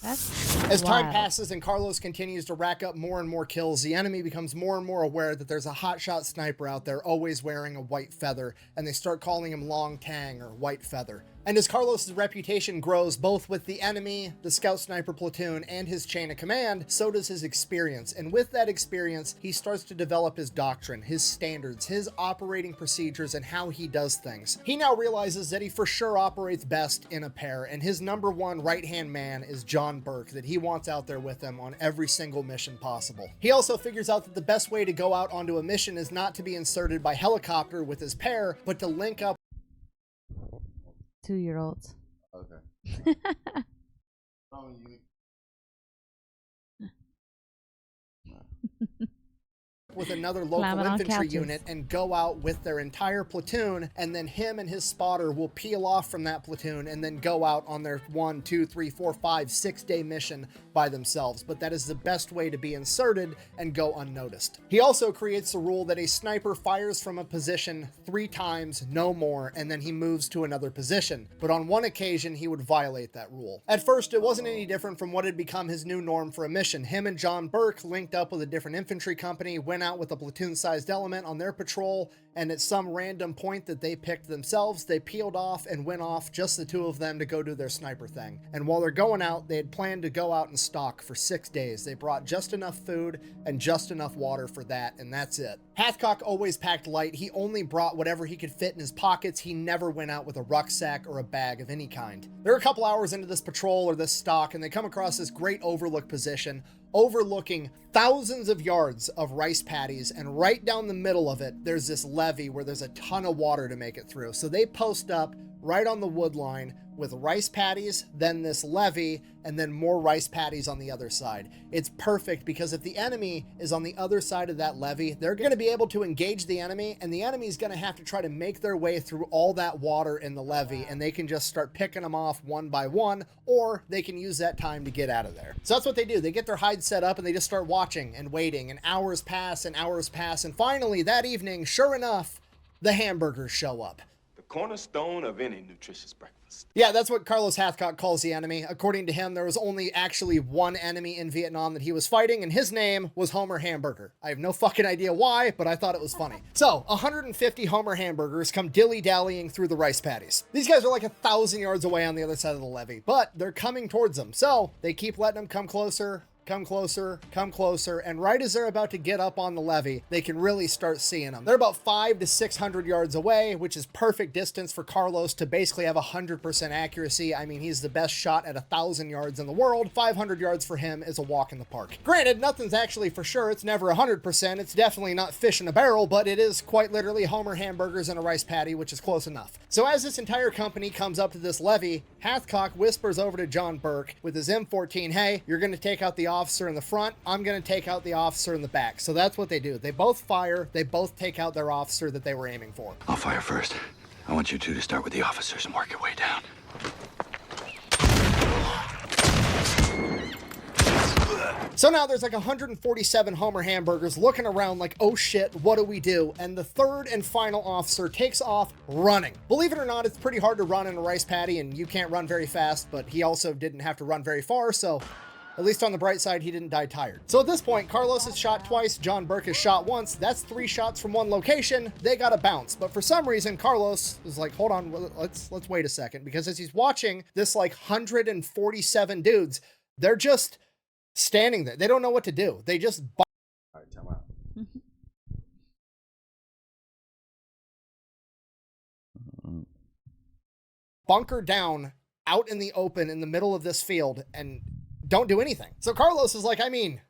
As time passes and Carlos continues to rack up more and more kills, the enemy becomes more and more aware that there's a hotshot sniper out there always wearing a white feather, and they start calling him Long Tang or White Feather. And as Carlos's reputation grows both with the enemy, the scout sniper platoon, and his chain of command, so does his experience. And with that experience, he starts to develop his doctrine, his standards, his operating procedures, and how he does things. He now realizes that he for sure operates best in a pair, and his number one right-hand man is John Burke, that he wants out there with him on every single mission possible. He also figures out that the best way to go out onto a mission is not to be inserted by helicopter with his pair, but to link up 2-year-olds. Okay. with another local infantry unit and go out with their entire platoon, and then him and his spotter will peel off from that platoon and then go out on their 1, 2, 3, 4, 5, 6-day mission by themselves. But that is the best way to be inserted and go unnoticed. He also creates the rule that a sniper fires from a position 3 times, no more, and then he moves to another position. But on one occasion, he would violate that rule. At first, it wasn't any different from what had become his new norm for a mission. Him and John Burke linked up with a different infantry company, went out with a platoon-sized element on their patrol, and at some random point that they picked themselves, they peeled off and went off, just the 2 of them, to go do their sniper thing. And while they're going out, they had planned to go out and stalk for 6 days. They brought just enough food and just enough water for that, and that's it. Hathcock always packed light. He only brought whatever he could fit in his pockets. He never went out with a rucksack or a bag of any kind. They're a couple hours into this patrol or this stalk, and they come across this great overlook position. overlooking thousands of yards of rice paddies, and right down the middle of it, there's this levee where there's a ton of water to make it through. So they post up right on the wood line with rice paddies, then this levee, and then more rice paddies on the other side. It's perfect because if the enemy is on the other side of that levee, they're going to be able to engage the enemy, and the enemy is going to have to try to make their way through all that water in the levee, and they can just start picking them off one by one, or they can use that time to get out of there. So that's what they do. They get their hide set up and they just start watching and waiting, and hours pass and hours pass, and finally that evening, sure enough, the hamburgers show up. The cornerstone of any nutritious breakfast. Yeah, that's what Carlos Hathcock calls the enemy. According to him, there was only actually one enemy in Vietnam that he was fighting, and his name was Homer Hamburger. I have no fucking idea why, but I thought it was funny. So, 150 Homer Hamburgers come dilly-dallying through the rice paddies. These guys are like 1,000 yards away on the other side of the levee, but they're coming towards them. So, they keep letting them come closer, come closer, come closer, and right as they're about to get up on the levee, they can really start seeing them. They're about 500 to 600 yards away, which is perfect distance for Carlos to basically have 100% accuracy. I mean, he's the best shot at 1,000 yards in the world. 500 yards for him is a walk in the park. Granted, nothing's actually for sure. It's never 100%. It's definitely not fish in a barrel, but it is quite literally Homer Hamburgers and a rice paddy, which is close enough. So as this entire company comes up to this levee, Hathcock whispers over to John Burke with his M14, hey, you're going to take out the officer in the front, I'm going to take out the officer in the back. So that's what they do. They both fire, they both take out their officer that they were aiming for. I'll fire first. I want you two to start with the officers and work your way down. So now there's like 147 Homer Hamburgers looking around like, oh shit, what do we do? And the third and final officer takes off running. Believe it or not, it's pretty hard to run in a rice paddy, and you can't run very fast, but he also didn't have to run very far, so at least on the bright side, he didn't die tired. So at this point, Carlos is shot twice, John Burke is shot once. That's 3 shots from one location. They got to bounce. But for some reason, Carlos is like, hold on, let's wait a second. Because as he's watching this like 147 dudes, they're just standing there. They don't know what to do. They just All right, time out. bunker down out in the open in the middle of this field and don't do anything. So Carlos is like, I mean,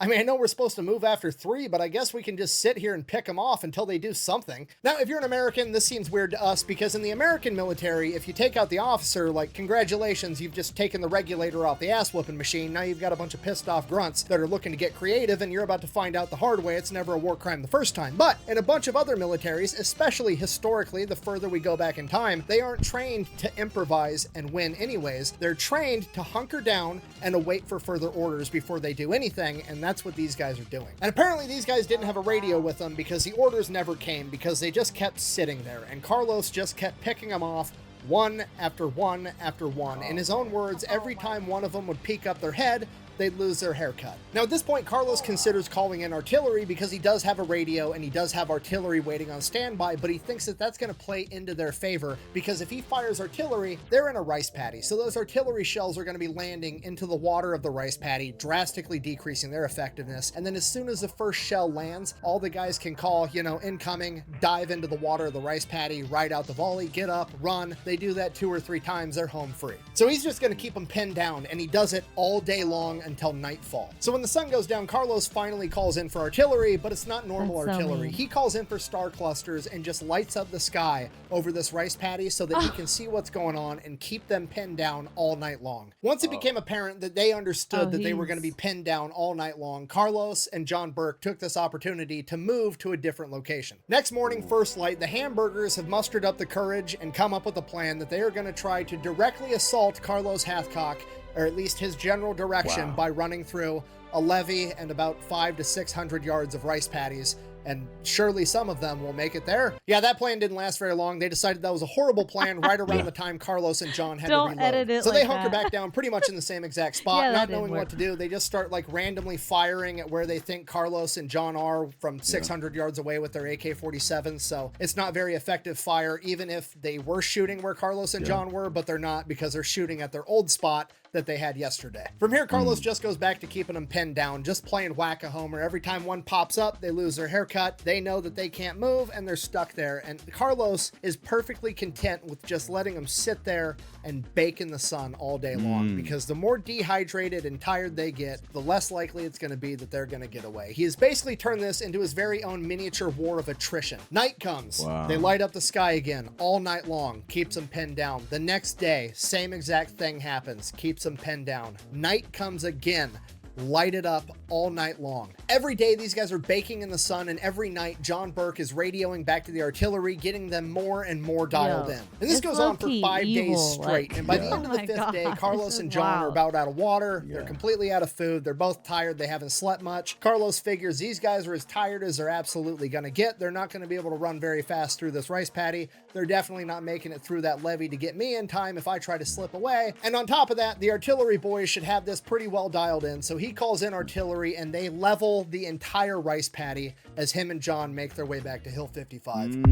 I know we're supposed to move after 3, but I guess we can just sit here and pick them off until they do something. Now, if you're an American, this seems weird to us because in the American military, if you take out the officer, like, congratulations, you've just taken the regulator off the ass-whooping machine. Now you've got a bunch of pissed-off grunts that are looking to get creative, and you're about to find out the hard way it's never a war crime the first time. But in a bunch of other militaries, especially historically, the further we go back in time, they aren't trained to improvise and win anyways. They're trained to hunker down and await for further orders before they do anything, and that's what these guys are doing. And apparently these guys didn't have a radio with them because the orders never came because they just kept sitting there, and Carlos just kept picking them off one after one after one. In his own words, every time one of them would peek up their head, they'd lose their haircut. Now at this point, Carlos considers calling in artillery because he does have a radio and he does have artillery waiting on standby, but he thinks that that's going to play into their favor because if he fires artillery, they're in a rice paddy. So those artillery shells are going to be landing into the water of the rice paddy, drastically decreasing their effectiveness. And then as soon as the first shell lands, all the guys can call, incoming, dive into the water of the rice paddy, ride out the volley, get up, run. They do that 2 or 3 times, they're home free. So he's just going to keep them pinned down, and he does it all day long until nightfall. So when the sun goes down, Carlos finally calls in for artillery, but it's not normal artillery. He calls in for star clusters and just lights up the sky over this rice paddy so that he can see what's going on and keep them pinned down all night long. Once it became apparent that they understood that they were going to be pinned down all night long, Carlos and John Burke took this opportunity to move to a different location. Next morning, first light, the Hamburgers have mustered up the courage and come up with a plan that they are going to try to directly assault Carlos Hathcock, or at least his general direction, by running through a levee and about 500 to 600 yards of rice paddies, and surely some of them will make it there. Yeah, that plan didn't last very long. They decided that was a horrible plan right around the time Carlos and John had to reload. Edit it so like they hunker that. back down pretty much in the same exact spot, not knowing what to do. They just start like randomly firing at where they think Carlos and John are from 600 yards away with their AK-47s. So it's not very effective fire, even if they were shooting where Carlos and John were, but they're not because they're shooting at their old spot that they had yesterday. From here, Carlos just goes back to keeping them pinned down, just playing whack-a-homer. Every time one pops up, they lose their haircut. They know that they can't move, and they're stuck there. And Carlos is perfectly content with just letting them sit there and bake in the sun all day long, because the more dehydrated and tired they get, the less likely it's going to be that they're going to get away. He has basically turned this into his very own miniature war of attrition. Night comes. Wow. They light up the sky again all night long, keeps them pinned down. The next day, same exact thing happens, keeps them pinned down. Night comes again, light it up all night long. Every day these guys are baking in the sun, and every night John Burke is radioing back to the artillery, getting them more and more dialed in. And this goes on for 5 days straight. And by the end of the 5th day, Carlos and John are about out of water. They're completely out of food. They're both tired. They haven't slept much. Carlos figures these guys are as tired as they're absolutely going to get. They're not going to be able to run very fast through this rice paddy. They're definitely not making it through that levee to get me in time if I try to slip away. And on top of that, the artillery boys should have this pretty well dialed in. So he calls in artillery, and they level the entire rice paddy as him and John make their way back to Hill 55.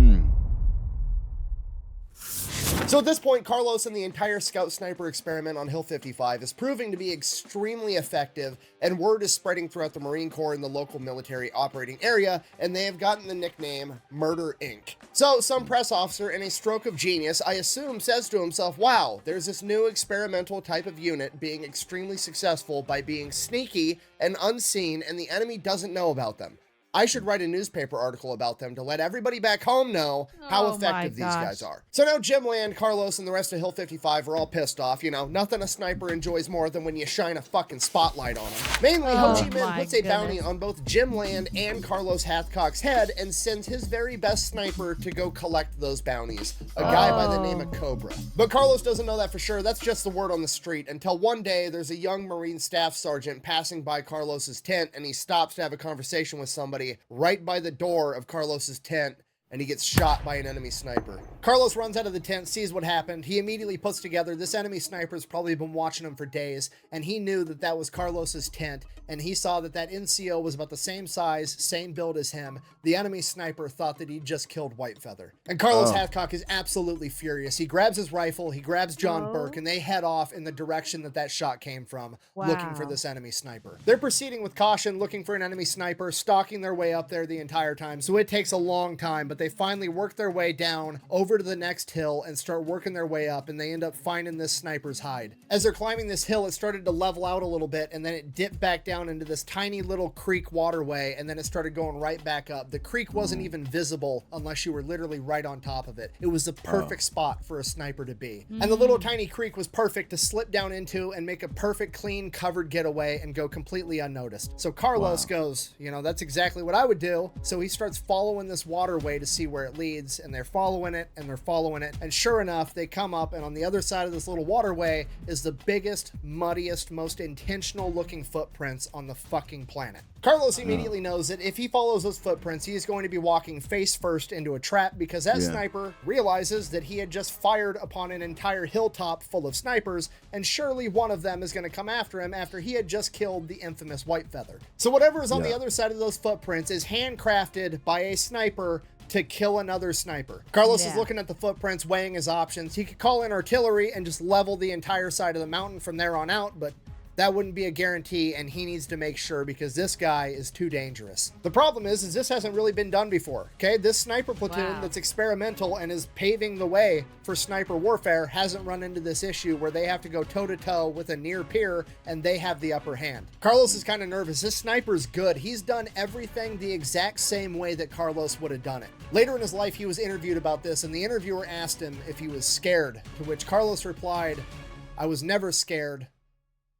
So at this point, Carlos and the entire scout sniper experiment on Hill 55 is proving to be extremely effective, and word is spreading throughout the Marine Corps and the local military operating area, and they have gotten the nickname Murder Inc. So some press officer, in a stroke of genius, I assume, says to himself, wow, there's this new experimental type of unit being extremely successful by being sneaky and unseen, and the enemy doesn't know about them. I should write a newspaper article about them to let everybody back home know how effective these guys are. So now Jim Land, Carlos, and the rest of Hill 55 are all pissed off. You know, nothing a sniper enjoys more than when you shine a fucking spotlight on them. Mainly, Ho Chi Minh puts a bounty on both Jim Land and Carlos Hathcock's head and sends his very best sniper to go collect those bounties, a guy by the name of Cobra. But Carlos doesn't know that for sure. That's just the word on the street, until one day there's a young Marine staff sergeant passing by Carlos's tent, and he stops to have a conversation with somebody right by the door of Carlos's tent, and he gets shot by an enemy sniper. Carlos runs out of the tent, sees what happened. He immediately puts together this enemy sniper's probably been watching him for days, and he knew that that was Carlos's tent, and he saw that that NCO was about the same size, same build as him. The enemy sniper thought that he'd just killed Whitefeather. And Carlos Hathcock is absolutely furious. He grabs his rifle, he grabs John Burke, and they head off in the direction that that shot came from, looking for this enemy sniper. They're proceeding with caution, looking for an enemy sniper, stalking their way up there the entire time, so it takes a long time, but they finally work their way down over to the next hill and start working their way up, and they end up finding this sniper's hide. As they're climbing this hill, it started to level out a little bit, and then it dipped back down into this tiny little creek waterway, and then it started going right back up. The creek wasn't even visible unless you were literally right on top of it. It was the perfect spot for a sniper to be. And the little tiny creek was perfect to slip down into and make a perfect, clean, covered getaway and go completely unnoticed. So Carlos goes, you know, that's exactly what I would do. So he starts following this waterway to see where it leads, and they're following it, and they're following it, and sure enough, they come up, and on the other side of this little waterway is the biggest, muddiest, most intentional looking footprints on the fucking planet. Carlos immediately knows that if he follows those footprints, he is going to be walking face first into a trap, because that sniper realizes that he had just fired upon an entire hilltop full of snipers, and surely one of them is going to come after him after he had just killed the infamous Whitefeather. So whatever is on the other side of those footprints is handcrafted by a sniper to kill another sniper. Carlos is looking at the footprints, weighing his options. He could call in artillery and just level the entire side of the mountain from there on out, but that wouldn't be a guarantee, and he needs to make sure, because this guy is too dangerous. The problem is this hasn't really been done before, okay? This sniper platoon that's experimental and is paving the way for sniper warfare hasn't run into this issue where they have to go toe-to-toe with a near peer, and they have the upper hand. Carlos is kind of nervous. This sniper's good. He's done everything the exact same way that Carlos would have done it. Later in his life, he was interviewed about this, and the interviewer asked him if he was scared, to which Carlos replied, "I was never scared.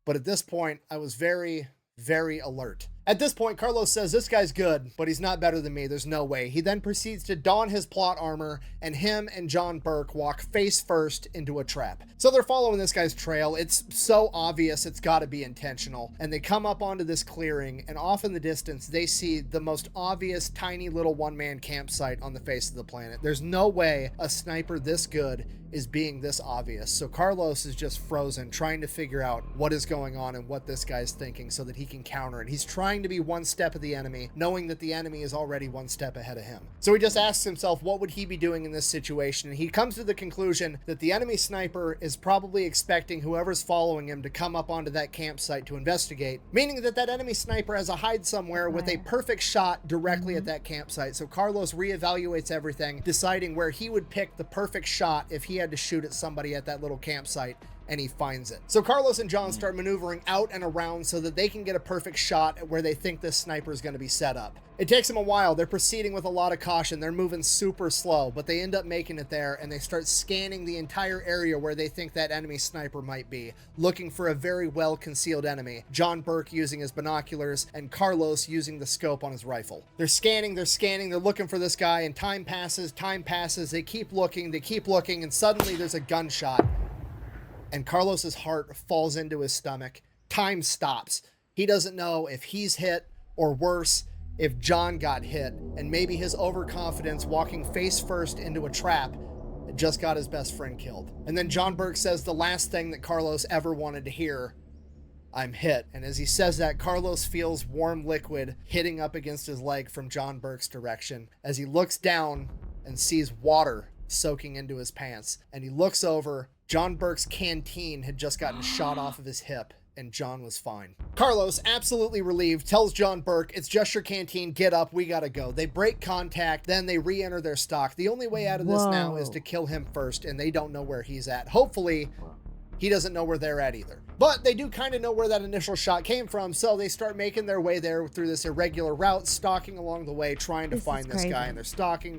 But at this point, I was very, very alert." At this point, Carlos says, this guy's good, but he's not better than me. There's no way. He then proceeds to don his plot armor, and him and John Burke walk face first into a trap. So they're following this guy's trail. It's so obvious it's got to be intentional. And they come up onto this clearing, and off in the distance, they see the most obvious tiny little one-man campsite on the face of the planet. There's no way a sniper this good is being this obvious. So Carlos is just frozen, trying to figure out what is going on and what this guy's thinking so that he can counter it. He's trying to be one step of the enemy, knowing that the enemy is already one step ahead of him. So he just asks himself, what would he be doing in this situation? And he comes to the conclusion that the enemy sniper is probably expecting whoever's following him to come up onto that campsite to investigate, meaning that that enemy sniper has a hide somewhere with a perfect shot directly at that campsite. So Carlos reevaluates everything, deciding where he would pick the perfect shot if he had to shoot at somebody at that little campsite, and he finds it. So Carlos and John start maneuvering out and around so that they can get a perfect shot at where they think this sniper is going to be set up. It takes them a while. They're proceeding with a lot of caution. They're moving super slow, but they end up making it there, and they start scanning the entire area where they think that enemy sniper might be, looking for a very well-concealed enemy. John Burke using his binoculars, and Carlos using the scope on his rifle. They're scanning, they're looking for this guy, and time passes, they keep looking, and suddenly there's a gunshot, and Carlos's heart falls into his stomach. Time stops. He doesn't know if he's hit, or worse, if John got hit, and maybe his overconfidence walking face first into a trap just got his best friend killed. And then John Burke says the last thing that Carlos ever wanted to hear, "I'm hit." And as he says that, Carlos feels warm liquid hitting up against his leg from John Burke's direction as he looks down and sees water soaking into his pants. And he looks over. John Burke's canteen had just gotten shot off of his hip, and John was fine. Carlos, absolutely relieved, tells John Burke, "It's just your canteen, get up, we gotta go." They break contact, then they re-enter their stock. The only way out of this now is to kill him first, and they don't know where he's at. Hopefully, he doesn't know where they're at either. But they do kind of know where that initial shot came from, so they start making their way there through this irregular route, stalking along the way, trying to find this guy. And they're stalking.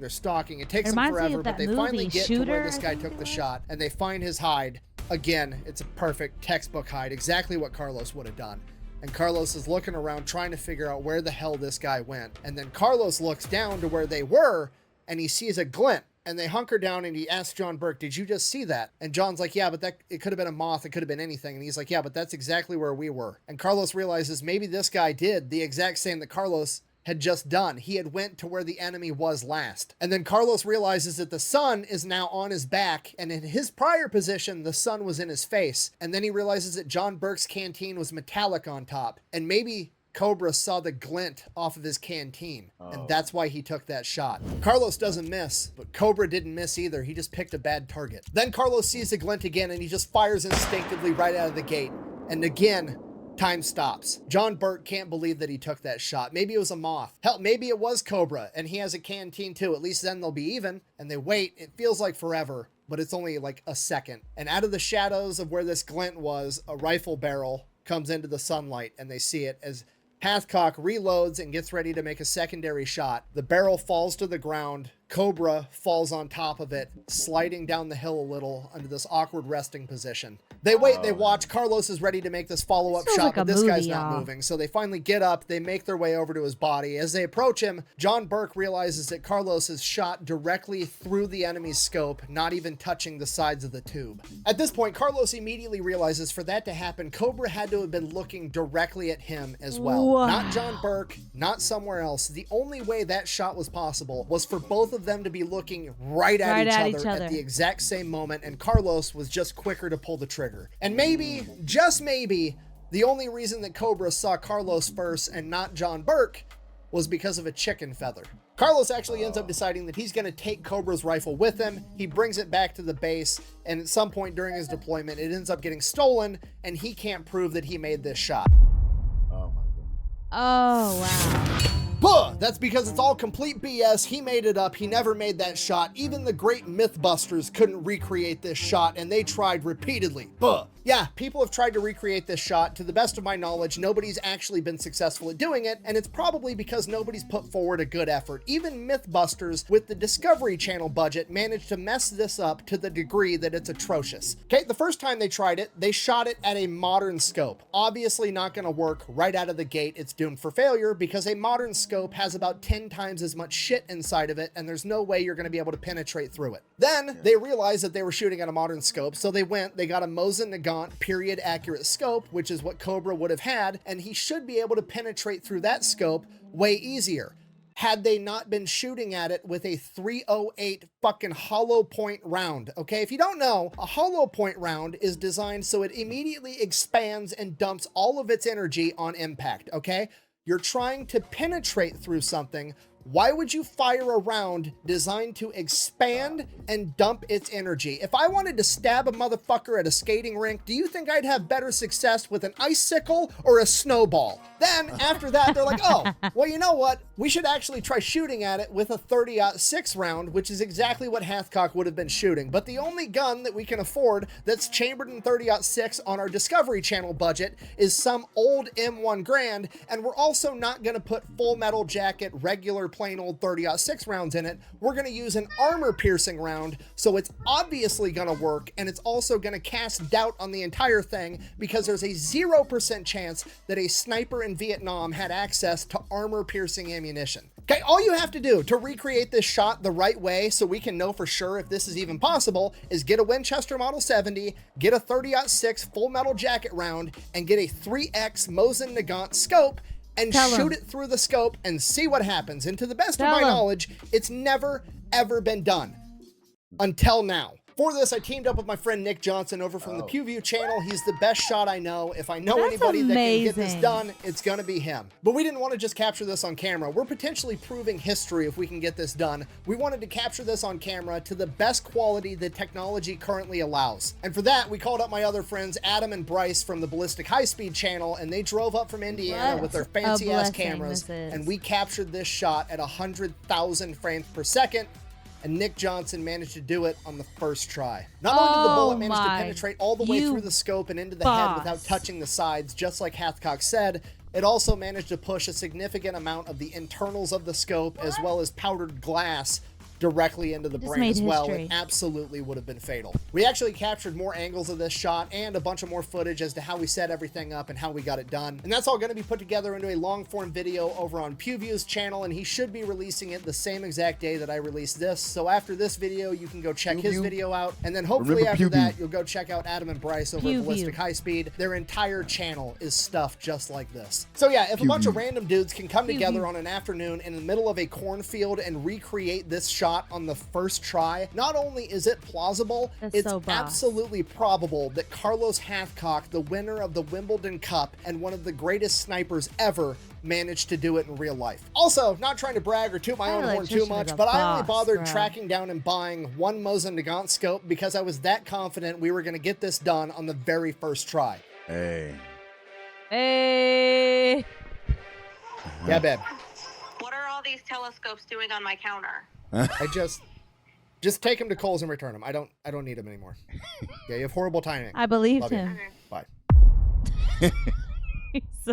It takes them forever, but they finally get to where this guy took the shot, and they find his hide. Again, it's a perfect textbook hide, exactly what Carlos would have done. And Carlos is looking around trying to figure out where the hell this guy went. And then Carlos looks down to where they were, and he sees a glint. And they hunker down, and he asks John Burke, "Did you just see that?" And John's like, "Yeah, but it could have been a moth. It could have been anything." And he's like, "Yeah, but that's exactly where we were." And Carlos realizes maybe this guy did the exact same that Carlos had just done. He had went to where the enemy was last. And then Carlos realizes that the sun is now on his back, and in his prior position, the sun was in his face. And then he realizes that John Burke's canteen was metallic on top, and maybe Cobra saw the glint off of his canteen, and that's why he took that shot. Carlos doesn't miss, but Cobra didn't miss either. He just picked a bad target. Then Carlos sees the glint again, and he just fires instinctively right out of the gate. And again, time stops. John Burke can't believe that he took that shot. Maybe it was a moth. Hell, maybe it was Cobra, and he has a canteen too. At least then they'll be even. And they wait. It feels like forever, but it's only like a second. And out of the shadows of where this glint was, a rifle barrel comes into the sunlight, and they see it as Hathcock reloads and gets ready to make a secondary shot. The barrel falls to the ground. Cobra falls on top of it, sliding down the hill a little under this awkward resting position. They wait, they watch. Carlos is ready to make this follow-up shot, but this guy's not moving. So they finally get up. They make their way over to his body. As they approach him, John Burke realizes that Carlos is shot directly through the enemy's scope, not even touching the sides of the tube. At this point, Carlos immediately realizes for that to happen, Cobra had to have been looking directly at him as well. Wow. Not John Burke, not somewhere else. The only way that shot was possible was for both of them to be looking right at each other at the exact same moment, and Carlos was just quicker to pull the trigger. And maybe, just maybe, the only reason that Cobra saw Carlos first and not John Burke was because of a chicken feather. Carlos actually ends up deciding that he's going to take Cobra's rifle with him. He brings it back to the base, and at some point during his deployment, it ends up getting stolen, and he can't prove that he made this shot. Oh, wow. Buh! That's because it's all complete BS. He made it up. He never made that shot. Even the great Mythbusters couldn't recreate this shot, and they tried repeatedly. Buh! Yeah, people have tried to recreate this shot. To the best of my knowledge, nobody's actually been successful at doing it, and it's probably because nobody's put forward a good effort. Even Mythbusters, with the Discovery Channel budget, managed to mess this up to the degree that it's atrocious. Okay, the first time they tried it, they shot it at a modern scope. Obviously not gonna work right out of the gate. It's doomed for failure because a modern scope has about 10 times as much shit inside of it, and there's no way you're gonna be able to penetrate through it. Then they realized that they were shooting at a modern scope, so they got a Mosin Nagant period accurate scope, which is what Cobra would have had, and he should be able to penetrate through that scope way easier. had they not been shooting at it with a 308 fucking hollow point round. Okay, if you don't know, a hollow point round is designed so it immediately expands and dumps all of its energy on impact. Okay, you're trying to penetrate through something. Why would you fire a round designed to expand and dump its energy? If I wanted to stab a motherfucker at a skating rink, do you think I'd have better success with an icicle or a snowball? Then after that, they're like, oh, well, you know what? We should actually try shooting at it with a 30-06 round, which is exactly what Hathcock would have been shooting. But the only gun that we can afford that's chambered in 30-06 on our Discovery Channel budget is some old M1 Grand, and we're also not going to put Full Metal Jacket regular plain old 30-06 rounds in it. We're going to use an armor-piercing round, so it's obviously going to work, and it's also going to cast doubt on the entire thing because there's a 0% chance that a sniper in Vietnam had access to armor-piercing ammunition. Okay, all you have to do to recreate this shot the right way so we can know for sure if this is even possible is get a Winchester Model 70, get a 30-06 Full Metal Jacket round, and get a 3X Mosin Nagant scope and shoot it through the scope and see what happens. And to the best of my knowledge, it's never, ever been done until now. For this, I teamed up with my friend Nick Johnson over from the PewView channel. He's the best shot I know. If I know anybody that can get this done, it's gonna be him. But we didn't want to just capture this on camera. We're potentially proving history if we can get this done. We wanted to capture this on camera to the best quality the technology currently allows. And for that, we called up my other friends, Adam and Bryce from the Ballistic High Speed channel, and they drove up from Indiana with their fancy ass cameras, and we captured this shot at 100,000 frames per second. And Nick Johnson managed to do it on the first try. Not only did the bullet manage to penetrate all the way through the scope and into the head without touching the sides, just like Hathcock said, it also managed to push a significant amount of the internals of the scope as well as powdered glass directly into the brain as well. It absolutely would have been fatal. We actually captured more angles of this shot and a bunch of more footage as to how we set everything up and how we got it done. And that's all going to be put together into a long form video over on PewView's channel, and he should be releasing it the same exact day that I release this. So after this video, you can go check his video out, and then hopefully after that, you'll go check out Adam and Bryce over at Ballistic High Speed. Their entire channel is stuff just like this. So yeah, if a bunch of random dudes can come together on an afternoon in the middle of a cornfield and recreate this shot on the first try, not only is it plausible, it's absolutely probable that Carlos Hathcock, the winner of the Wimbledon Cup and one of the greatest snipers ever, managed to do it in real life. Also, not trying to brag or toot my own horn too much, but I only bothered tracking down and buying one Mosin Nagant scope because I was that confident we were going to get this done on the very first try. Hey. Yeah, babe. What are all these telescopes doing on my counter? I just take him to Kohl's and return him. I don't need him anymore. Yeah, you have horrible timing. I believed him. Bye.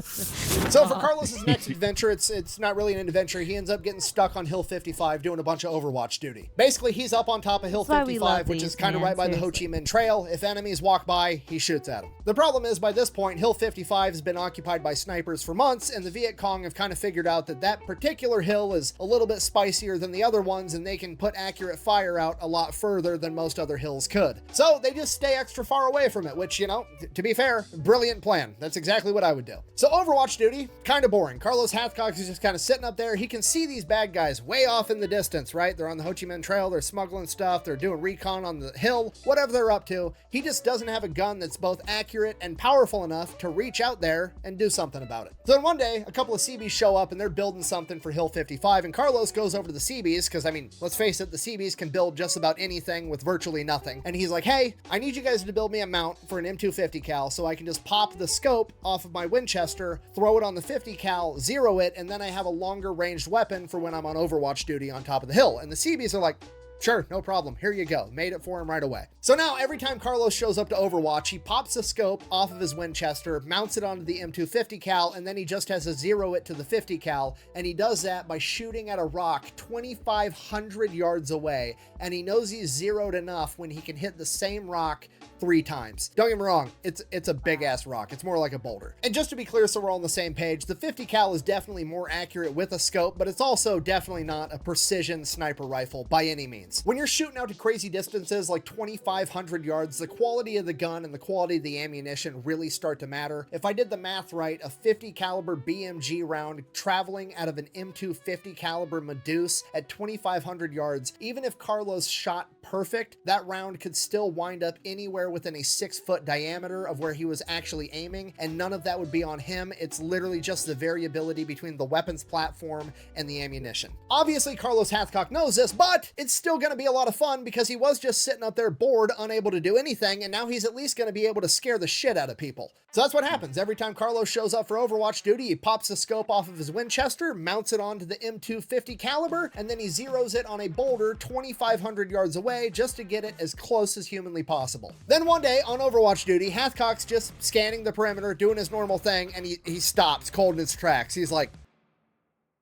So for Carlos's next adventure, it's not really an adventure. He ends up getting stuck on Hill 55 doing a bunch of Overwatch duty. Basically, he's up on top of Hill 55, which is kind of right by the Ho Chi Minh Trail. If enemies walk by, he shoots at them. The problem is, by this point, Hill 55 has been occupied by snipers for months, and the Viet Cong have kind of figured out that that particular hill is a little bit spicier than the other ones, and they can put accurate fire out a lot further than most other hills could. So they just stay extra far away from it, which, you know, to be fair, brilliant plan. That's exactly what I would do. So Overwatch duty, kind of boring. Carlos Hathcock is just kind of sitting up there. He can see these bad guys way off in the distance, right? They're on the Ho Chi Minh Trail. They're smuggling stuff. They're doing recon on the hill, whatever they're up to. He just doesn't have a gun that's both accurate and powerful enough to reach out there and do something about it. So then one day, a couple of CBs show up and they're building something for Hill 55, and Carlos goes over to the CBs because, I mean, let's face it, the CBs can build just about anything with virtually nothing. And he's like, hey, I need you guys to build me a mount for an M250 cal so I can just pop the scope off of my Winchester, throw it on the 50 cal, zero it, and then I have a longer ranged weapon for when I'm on Overwatch duty on top of the hill. And the CBs are like, sure, no problem. Here you go. Made it for him right away. So now every time Carlos shows up to Overwatch, he pops a scope off of his Winchester, mounts it onto the M250 cal, and then he just has to zero it to the 50 cal. And he does that by shooting at a rock 2,500 yards away. And he knows he's zeroed enough when he can hit the same rock 3 times. Don't get me wrong, it's a big ass rock. It's more like a boulder. And just to be clear, so we're all on the same page, the 50 cal is definitely more accurate with a scope, but it's also definitely not a precision sniper rifle by any means. yards. When you're shooting out to crazy distances like 2,500 yards, the quality of the gun and the quality of the ammunition really start to matter. If I did the math right, a 50 caliber BMG round traveling out of an M250 caliber Medusa at 2,500 yards, even if Carlos shot perfect, that round could still wind up anywhere within a 6-foot diameter of where he was actually aiming, and none of that would be on him. It's literally just the variability between the weapons platform and the ammunition. Obviously, Carlos Hathcock knows this, but it's still going to be a lot of fun because he was just sitting up there bored, unable to do anything, and now he's at least going to be able to scare the shit out of people. So that's what happens. Every time Carlos shows up for Overwatch duty, he pops the scope off of his Winchester, mounts it onto the M250 caliber, and then he zeroes it on a boulder 2,500 yards away just to get it as close as humanly possible. Then one day on Overwatch duty, Hathcock's just scanning the perimeter, doing his normal thing, and he stops cold in his tracks. He's like,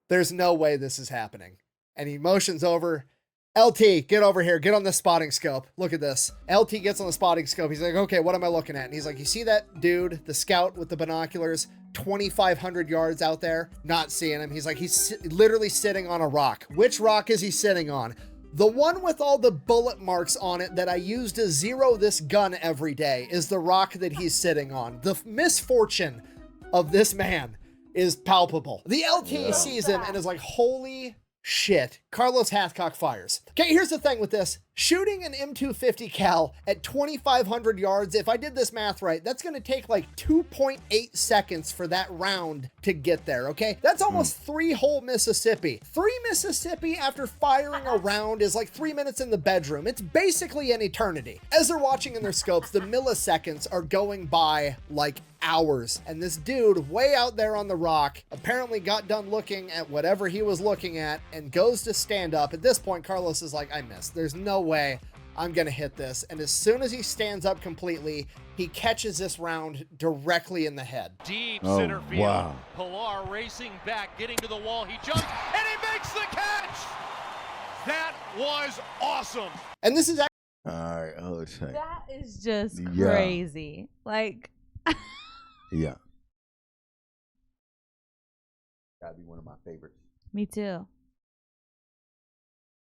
there's no way this is happening. And he motions over. LT, get over here. Get on the spotting scope. Look at this. LT gets on the spotting scope. He's like, okay, what am I looking at? And he's like, you see that dude, the scout with the binoculars, 2,500 yards out there? Not seeing him. He's like, he's literally sitting on a rock. Which rock is he sitting on? The one with all the bullet marks on it that I use to zero this gun every day is the rock that he's sitting on. The misfortune of this man is palpable. The LT sees him and is like, holy shit. Carlos Hathcock fires. Okay, here's the thing with this. Shooting an M250 cal at 2,500 yards, if I did this math right, that's going to take like 2.8 seconds for that round to get there, okay? That's almost 3 whole Mississippi. 3 Mississippi after firing a round is like 3 minutes in the bedroom. It's basically an eternity. As they're watching in their scopes, the milliseconds are going by like hours. And this dude way out there on the rock apparently got done looking at whatever he was looking at and goes to stand up. At this point, Carlos is like, I missed. There's no way I'm gonna hit this. And as soon as he stands up completely, he catches this round directly in the head. Deep center field. Wow. Pilar racing back, getting to the wall. He jumps and he makes the catch. That was awesome. And this is all right. Oh, shit. That is just crazy. Like, yeah. Gotta be one of my favorites. Me too.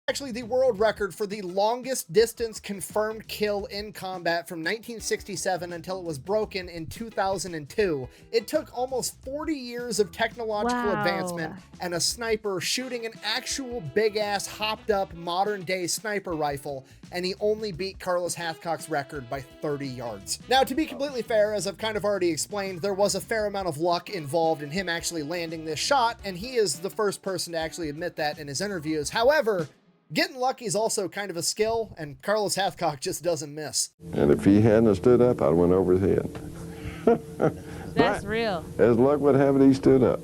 Actually the world record for the longest distance confirmed kill in combat from 1967 until it was broken in 2002. It took almost 40 years of technological advancement and a sniper shooting an actual big-ass hopped-up modern-day sniper rifle, and he only beat Carlos Hathcock's record by 30 yards. Now, to be completely fair, as I've kind of already explained, there was a fair amount of luck involved in him actually landing this shot, and he is the first person to actually admit that in his interviews. However, getting lucky is also kind of a skill, and Carlos Hathcock just doesn't miss. And if he hadn't stood up, I'd went over his head. That's real. As luck would have it, he stood up.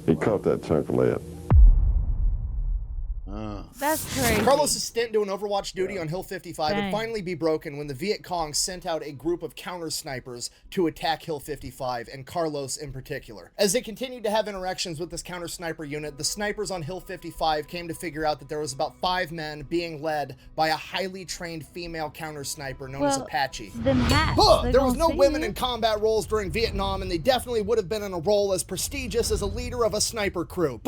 He caught that chunk of lead. That's crazy. Carlos' stint doing Overwatch duty on Hill 55 would finally be broken when the Viet Cong sent out a group of counter snipers to attack Hill 55, and Carlos in particular. As they continued to have interactions with this counter sniper unit, the snipers on Hill 55 came to figure out that there was about 5 men being led by a highly trained female counter sniper known as Apache. There was no women in combat roles during Vietnam, and they definitely would have been in a role as prestigious as a leader of a sniper crew.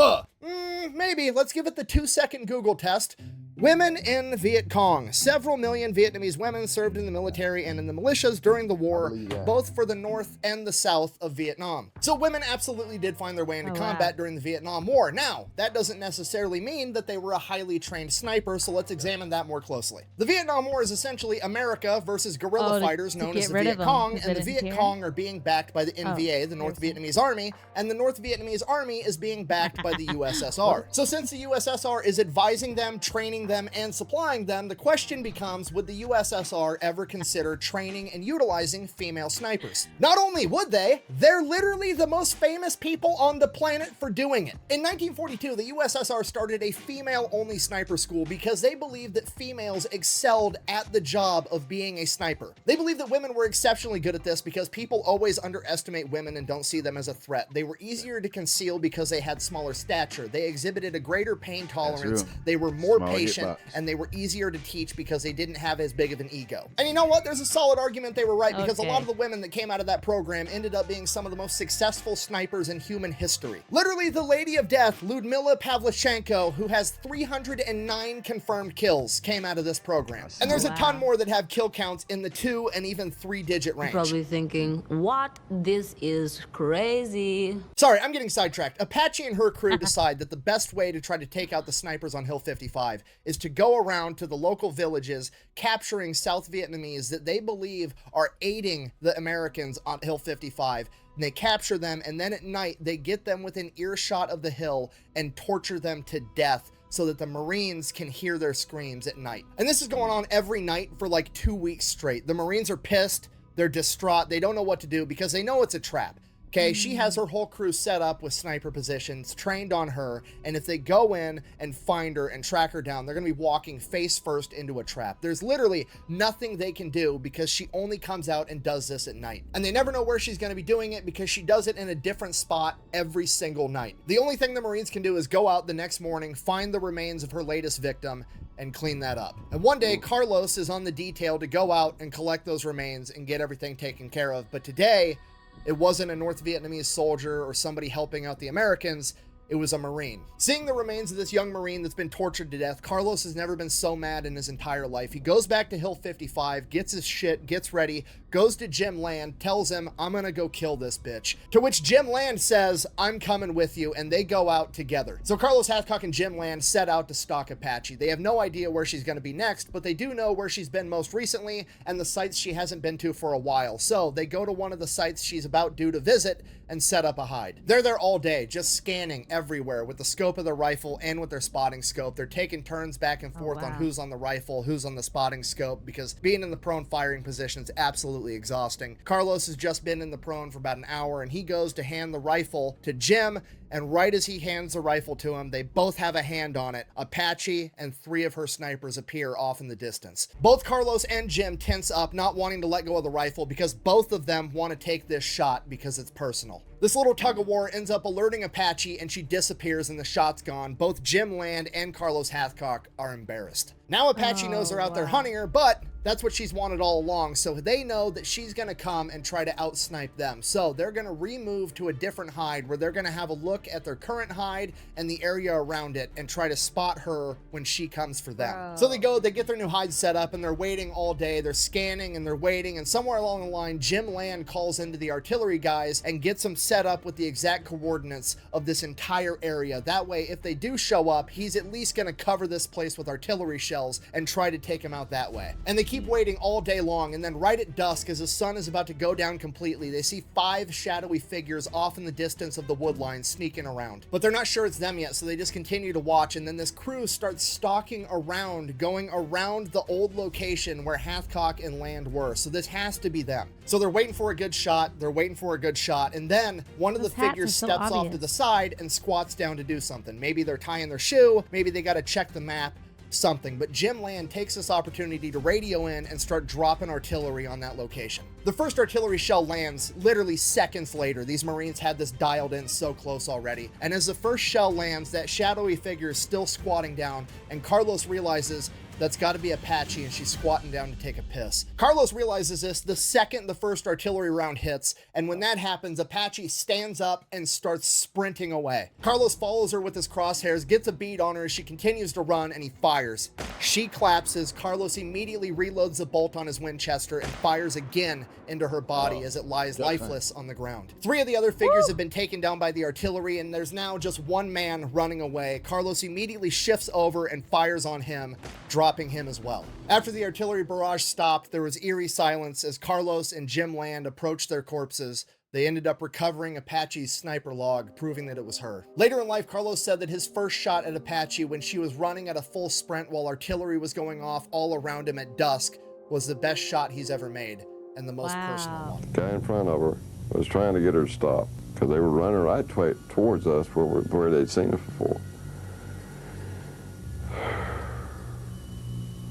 Maybe. Let's give it the 2-second Google test. Women in Viet Cong. Several million Vietnamese women served in the military and in the militias during the war, both for the North and the South of Vietnam. So women absolutely did find their way into combat during the Vietnam War. Now, that doesn't necessarily mean that they were a highly trained sniper, so let's examine that more closely. The Vietnam War is essentially America versus guerrilla fighters known as the Viet Cong, and the Viet Cong are being backed by the NVA, the North Vietnamese Army, and the North Vietnamese Army is being backed by the USSR. So since the USSR is advising them, training them, and supplying them, the question becomes, would the USSR ever consider training and utilizing female snipers? Not only would they, they're literally the most famous people on the planet for doing it. In 1942, the USSR started a female-only sniper school because they believed that females excelled at the job of being a sniper. They believed that women were exceptionally good at this because people always underestimate women and don't see them as a threat. They were easier to conceal because they had smaller stature. They exhibited a greater pain tolerance. They were more patient. efficient box. and they were easier to teach because they didn't have as big of an ego. And you know what? There's a solid argument they were right, because a lot of the women that came out of that program ended up being some of the most successful snipers in human history. Literally, the Lady of Death, Ludmila Pavlichenko, who has 309 confirmed kills, came out of this program. And there's a ton more that have kill counts in the 2 and even 3-digit range. Probably thinking, what? This is crazy. Sorry, I'm getting sidetracked. Apache and her crew decide that the best way to try to take out the snipers on Hill 55 is to go around to the local villages, capturing South Vietnamese that they believe are aiding the Americans on Hill 55. And they capture them, and then at night, they get them within earshot of the hill and torture them to death so that the Marines can hear their screams at night. And this is going on every night for like 2 weeks straight. The Marines are pissed. They're distraught. They don't know what to do because they know it's a trap. Okay, she has her whole crew set up with sniper positions, trained on her, and if they go in and find her and track her down, they're going to be walking face first into a trap. There's literally nothing they can do because she only comes out and does this at night. And they never know where she's going to be doing it because she does it in a different spot every single night. The only thing the Marines can do is go out the next morning, find the remains of her latest victim, and clean that up. And one day, Carlos is on the detail to go out and collect those remains and get everything taken care of. But today, it wasn't a North Vietnamese soldier or somebody helping out the Americans. It was a Marine. Seeing the remains of this young Marine that's been tortured to death, Carlos has never been so mad in his entire life. He goes back to Hill 55, gets his shit, gets ready, goes to Jim Land, tells him, I'm gonna go kill this bitch. To which Jim Land says, I'm coming with you, and they go out together. So Carlos Hathcock and Jim Land set out to stalk Apache. They have no idea where she's gonna be next, but they do know where she's been most recently and the sites she hasn't been to for a while. So they go to one of the sites she's about due to visit and set up a hide. They're there all day, just scanning everywhere with the scope of their rifle and with their spotting scope. They're taking turns back and forth on who's on the rifle, who's on the spotting scope, because being in the prone firing position is absolutely exhausting. Carlos has just been in the prone for about an hour, and he goes to hand the rifle to Jim, and right as he hands the rifle to him, they both have a hand on it. Apache and 3 of her snipers appear off in the distance. Both Carlos and Jim tense up, not wanting to let go of the rifle because both of them want to take this shot because it's personal. This little tug of war ends up alerting Apache, and she disappears and the shot's gone. Both Jim Land and Carlos Hathcock are embarrassed. Now Apache knows they're out there hunting her, but that's what she's wanted all along, so they know that she's gonna come and try to outsnipe them. So they're gonna remove to a different hide where they're gonna have a look at their current hide and the area around it and try to spot her when she comes for them. So they go, they get their new hide set up, and they're waiting all day. They're scanning and they're waiting, and somewhere along the line, Jim Land calls into the artillery guys and gets them set up with the exact coordinates of this entire area. That way, if they do show up, he's at least gonna cover this place with artillery shells and try to take him out that way. And they keep waiting all day long, and then right at dusk, as the sun is about to go down completely, they see 5 shadowy figures off in the distance of the wood line sneaking around. But they're not sure it's them yet, so they just continue to watch, and then this crew starts stalking around, going around the old location where Hathcock and Land were. So this has to be them. So they're waiting for a good shot, and then one of the figures steps off to the side and squats down to do something. Maybe they're tying their shoe, maybe they gotta check the map, something. But Jim Land takes this opportunity to radio in and start dropping artillery on that location. The first artillery shell lands literally seconds later. These Marines had this dialed in so close already. And as the first shell lands, that shadowy figure is still squatting down, and Carlos realizes that's got to be Apache, and she's squatting down to take a piss. Carlos realizes this the second the first artillery round hits, and when that happens, Apache stands up and starts sprinting away. Carlos follows her with his crosshairs, gets a bead on her as she continues to run, and he fires. She collapses. Carlos immediately reloads the bolt on his Winchester and fires again into her body as it lies lifeless on the ground. 3 of the other figures have been taken down by the artillery, and there's now just one man running away. Carlos immediately shifts over and fires on him, dropping him as well. After the artillery barrage stopped, there was eerie silence as Carlos and Jim Land approached their corpses. They ended up recovering Apache's sniper log, proving that it was her. Later in life, Carlos said that his first shot at Apache when she was running at a full sprint while artillery was going off all around him at dusk was the best shot he's ever made, and the most personal one. The guy in front of her was trying to get her to stop because they were running right towards us where they'd seen us before.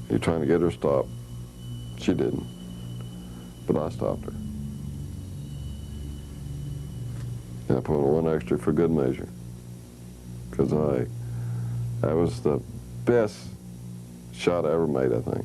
He trying to get her to stop. She didn't, but I stopped her. And I put on 1 extra for good measure, because that was the best shot I ever made, I think.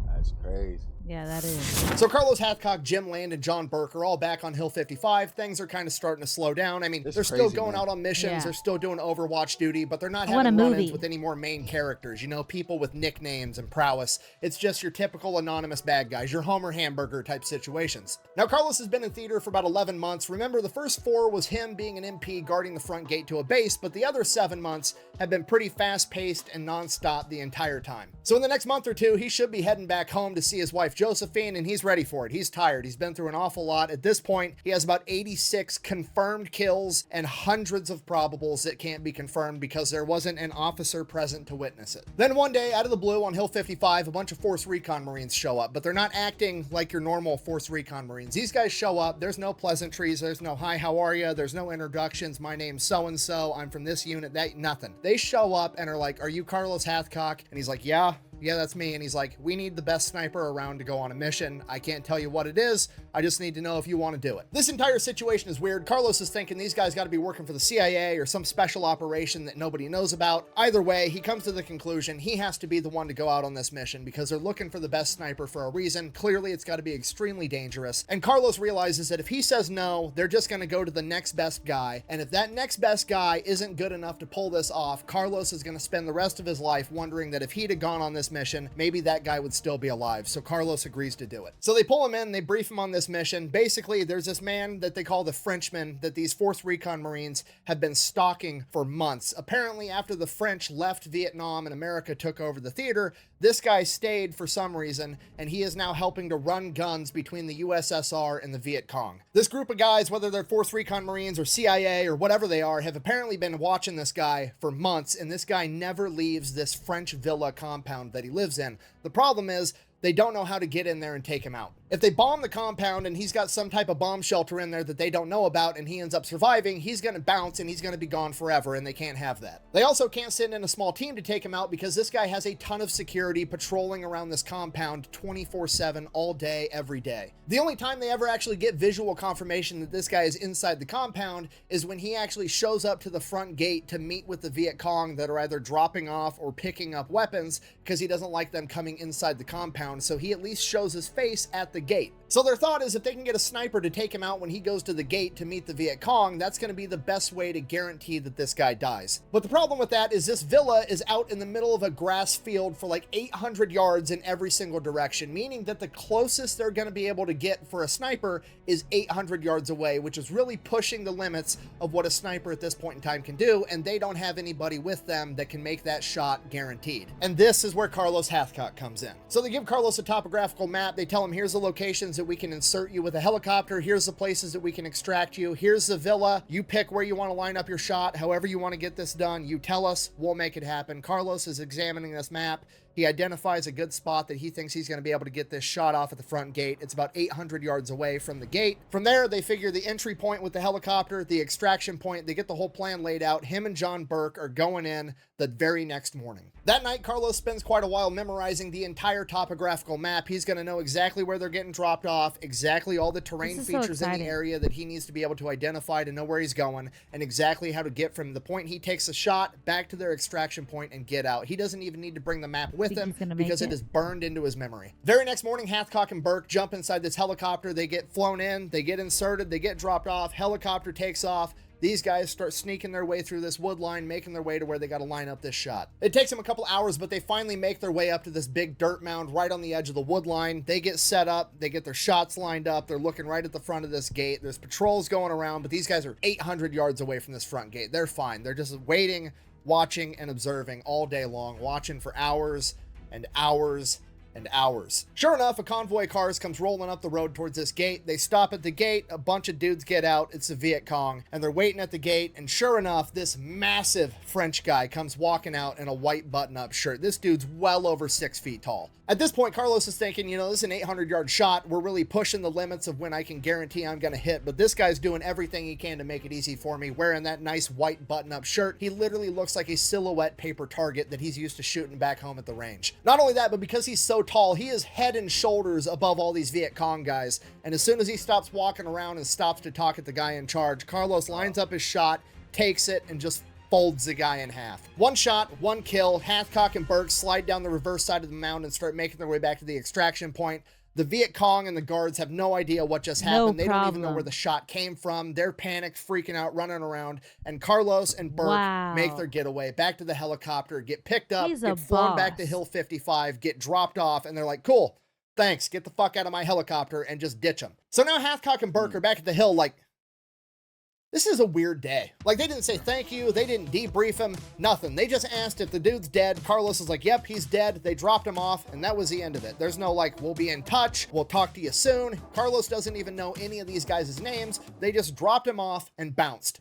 That's crazy. Yeah, that is. So Carlos Hathcock, Jim Land, and John Burke are all back on Hill 55. Things are kind of starting to slow down. I mean, they're still going out on missions. Yeah. They're still doing Overwatch duty, but they're not I want having a run-ins movie. with any more main characters. You know, people with nicknames and prowess. It's just your typical anonymous bad guys, your Homer Hamburger type situations. Now, Carlos has been in theater for about 11 months. Remember, the first 4 was him being an MP guarding the front gate to a base, but the other 7 months have been pretty fast-paced and non-stop the entire time. So in the next month or 2, he should be heading back home to see his wife Josephine, and he's ready for it. He's tired. He's been through an awful lot. At this point, he has about 86 confirmed kills and hundreds of probables that can't be confirmed because there wasn't an officer present to witness it. Then one day, out of the blue on Hill 55, a bunch of Force Recon Marines show up, but they're not acting like your normal Force Recon Marines. These guys show up. There's no pleasantries. There's no, hi, how are you? There's no introductions. My name's so-and-so. I'm from this unit. That, nothing. They show up and are like, are you Carlos Hathcock? And he's like, yeah, that's me. And he's like, we need the best sniper around to go on a mission. I can't tell you what it is. I just need to know if you want to do it. This entire situation is weird. Carlos is thinking these guys got to be working for the CIA or some special operation that nobody knows about. Either way, he comes to the conclusion he has to be the one to go out on this mission because they're looking for the best sniper for a reason. Clearly, it's got to be extremely dangerous. And Carlos realizes that if he says no, they're just going to go to the next best guy. And if that next best guy isn't good enough to pull this off, Carlos is going to spend the rest of his life wondering that if he'd have gone on this mission, maybe that guy would still be alive. So Carlos agrees to do it. So they pull him in, they brief him on this mission. Basically, there's this man that they call the Frenchman that these Force Recon Marines have been stalking for months. Apparently, after the French left Vietnam and America took over the theater, this guy stayed for some reason, and he is now helping to run guns between the USSR and the Viet Cong. This group of guys, whether they're Force Recon Marines or CIA or whatever they are, have apparently been watching this guy for months, and this guy never leaves this French villa compound that he lives in. The problem is, they don't know how to get in there and take him out. If they bomb the compound and he's got some type of bomb shelter in there that they don't know about and he ends up surviving, he's going to bounce and he's going to be gone forever, and they can't have that. They also can't send in a small team to take him out because this guy has a ton of security patrolling around this compound 24/7 all day, every day. The only time they ever actually get visual confirmation that this guy is inside the compound is when he actually shows up to the front gate to meet with the Viet Cong that are either dropping off or picking up weapons because he doesn't like them coming inside the compound, so he at least shows his face at the gate. So their thought is if they can get a sniper to take him out when he goes to the gate to meet the Viet Cong, that's going to be the best way to guarantee that this guy dies. But the problem with that is this villa is out in the middle of a grass field for like 800 yards in every single direction, meaning that the closest they're going to be able to get for a sniper is 800 yards away, which is really pushing the limits of what a sniper at this point in time can do, and they don't have anybody with them that can make that shot guaranteed. And this is where Carlos Hathcock comes in. So they give Carlos a topographical map. They tell him, here's the locations that we can insert you with a helicopter. Here's the places that we can extract you. Here's the villa. You pick where you want to line up your shot. However you want to get this done, you tell us, we'll make it happen. Carlos is examining this map. He identifies a good spot that he thinks he's going to be able to get this shot off at the front gate. It's about 800 yards away from the gate. From there, they figure the entry point with the helicopter, the extraction point, they get the whole plan laid out. Him and John Burke are going in the very next morning. That night, Carlos spends quite a while memorizing the entire topographical map. He's going to know exactly where they're getting dropped off, exactly all the terrain features in the area that he needs to be able to identify to know where he's going, and exactly how to get from the point he takes a shot back to their extraction point and get out. He doesn't even need to bring the map with him because it is burned into his memory. Very next morning, Hathcock and Burke jump inside this helicopter. They get flown in, they get inserted, they get dropped off, helicopter takes off. These guys start sneaking their way through this wood line, making their way to where they got to line up this shot. It takes them a couple hours, but they finally make their way up to this big dirt mound right on the edge of the wood line. They get set up, they get their shots lined up, they're looking right at the front of this gate. There's patrols going around, but these guys are 800 yards away from this front gate. They're fine. They're just waiting, watching, and observing all day long, watching for hours and hours and hours. Sure enough, a convoy of cars comes rolling up the road towards this gate. They stop at the gate, a bunch of dudes get out, it's the Viet Cong, and they're waiting at the gate, and sure enough, this massive French guy comes walking out in a white button-up shirt. This dude's well over 6 feet tall. At this point, Carlos is thinking, you know, this is an 800-yard shot. We're really pushing the limits of when I can guarantee I'm going to hit, but this guy's doing everything he can to make it easy for me, wearing that nice white button-up shirt. He literally looks like a silhouette paper target that he's used to shooting back home at the range. Not only that, but because he's so tall, he is head and shoulders above all these Viet Cong guys, and as soon as he stops walking around and stops to talk at the guy in charge, Carlos lines up his shot, takes it, and just folds the guy in half. One shot, one kill. Hathcock and Burke slide down the reverse side of the mound and start making their way back to the extraction point. The Viet Cong and the guards have no idea what just happened. They don't even know where the shot came from. They're panicked, freaking out, running around. And Carlos and Burke make their getaway back to the helicopter, get picked up, get flown back to Hill 55, get dropped off, and they're like, cool, thanks, get the fuck out of my helicopter, and just ditch them. So now Hathcock and Burke are back at the Hill like, this is a weird day. Like, they didn't say thank you. They didn't debrief him. Nothing. They just asked if the dude's dead. Carlos is like, yep, he's dead. They dropped him off, and that was the end of it. There's no, like, we'll be in touch. We'll talk to you soon. Carlos doesn't even know any of these guys' names. They just dropped him off and bounced.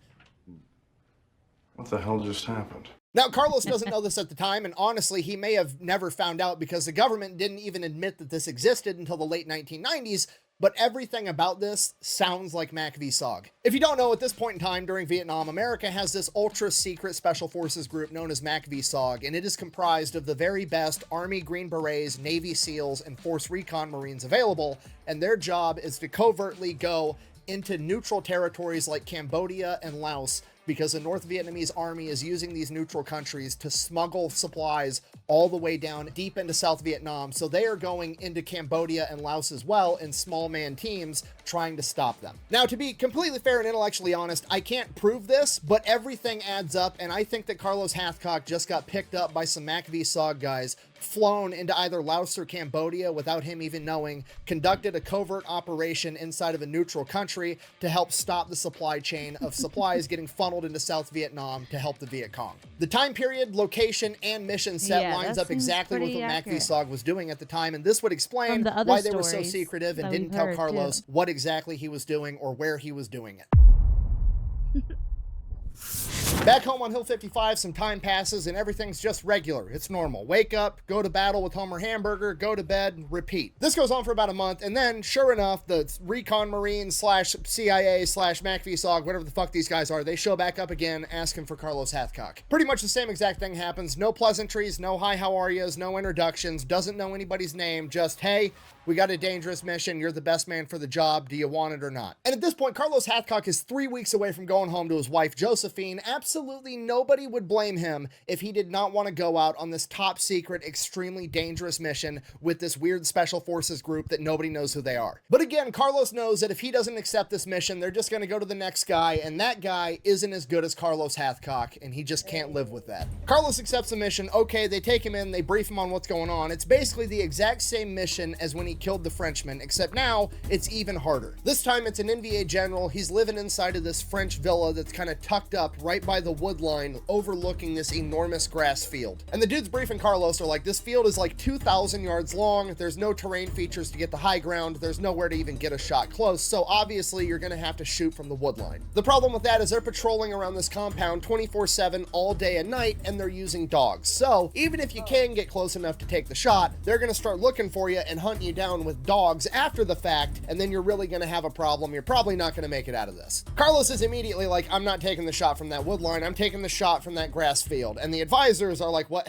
What the hell just happened? Now, Carlos doesn't know this at the time, and honestly, he may have never found out because the government didn't even admit that this existed until the late 1990s, but everything about this sounds like MACV-SOG. If you don't know, at this point in time during Vietnam, America has this ultra-secret special forces group known as MACV-SOG, and it is comprised of the very best Army Green Berets, Navy SEALs, and Force Recon Marines available, and their job is to covertly go into neutral territories like Cambodia and Laos because the North Vietnamese army is using these neutral countries to smuggle supplies all the way down deep into South Vietnam. So they are going into Cambodia and Laos as well in small man teams trying to stop them. Now, to be completely fair and intellectually honest, I can't prove this, but everything adds up, and I think that Carlos Hathcock just got picked up by some MACV-SOG guys, flown into either Laos or Cambodia without him even knowing, conducted a covert operation inside of a neutral country to help stop the supply chain of supplies getting funneled into South Vietnam to help the Viet Cong. The time period, location, and mission set lines up exactly with what MACV-SOG was doing at the time, and this would explain why they were so secretive and didn't tell Carlos what exactly he was doing or where he was doing it. Back home on Hill 55, some time passes and everything's just regular. It's normal. Wake up, go to battle with Homer Hamburger, go to bed, repeat. This goes on for about a month, and then, sure enough, the Recon Marines / CIA / MACV-SOG, whatever the fuck these guys are, they show back up again asking for Carlos Hathcock. Pretty much the same exact thing happens. No pleasantries, no hi, how are yous, no introductions, doesn't know anybody's name, just, hey, we got a dangerous mission. You're the best man for the job. Do you want it or not? And at this point, Carlos Hathcock is 3 weeks away from going home to his wife, Josephine. Absolutely nobody would blame him if he did not want to go out on this top secret, extremely dangerous mission with this weird special forces group that nobody knows who they are. But again, Carlos knows that if he doesn't accept this mission, they're just going to go to the next guy, and that guy isn't as good as Carlos Hathcock, and he just can't live with that. Carlos accepts the mission. Okay, they take him in, they brief him on what's going on. It's basically the exact same mission as when he killed the Frenchman, except now it's even harder. This time it's an NVA general. He's living inside of this French villa that's kind of tucked up right by the wood line overlooking this enormous grass field. And the dudes briefing Carlos are like, this field is like 2,000 yards long. There's no terrain features to get the high ground. There's nowhere to even get a shot close. So obviously you're going to have to shoot from the wood line. The problem with that is they're patrolling around this compound 24/7 all day and night, and they're using dogs. So even if you can get close enough to take the shot, they're going to start looking for you and hunting you down with dogs after the fact, and then you're really going to have a problem. You're probably not going to make it out of this. Carlos is immediately like, I'm not taking the shot from that wood line. I'm taking the shot from that grass field. And the advisors are like, what?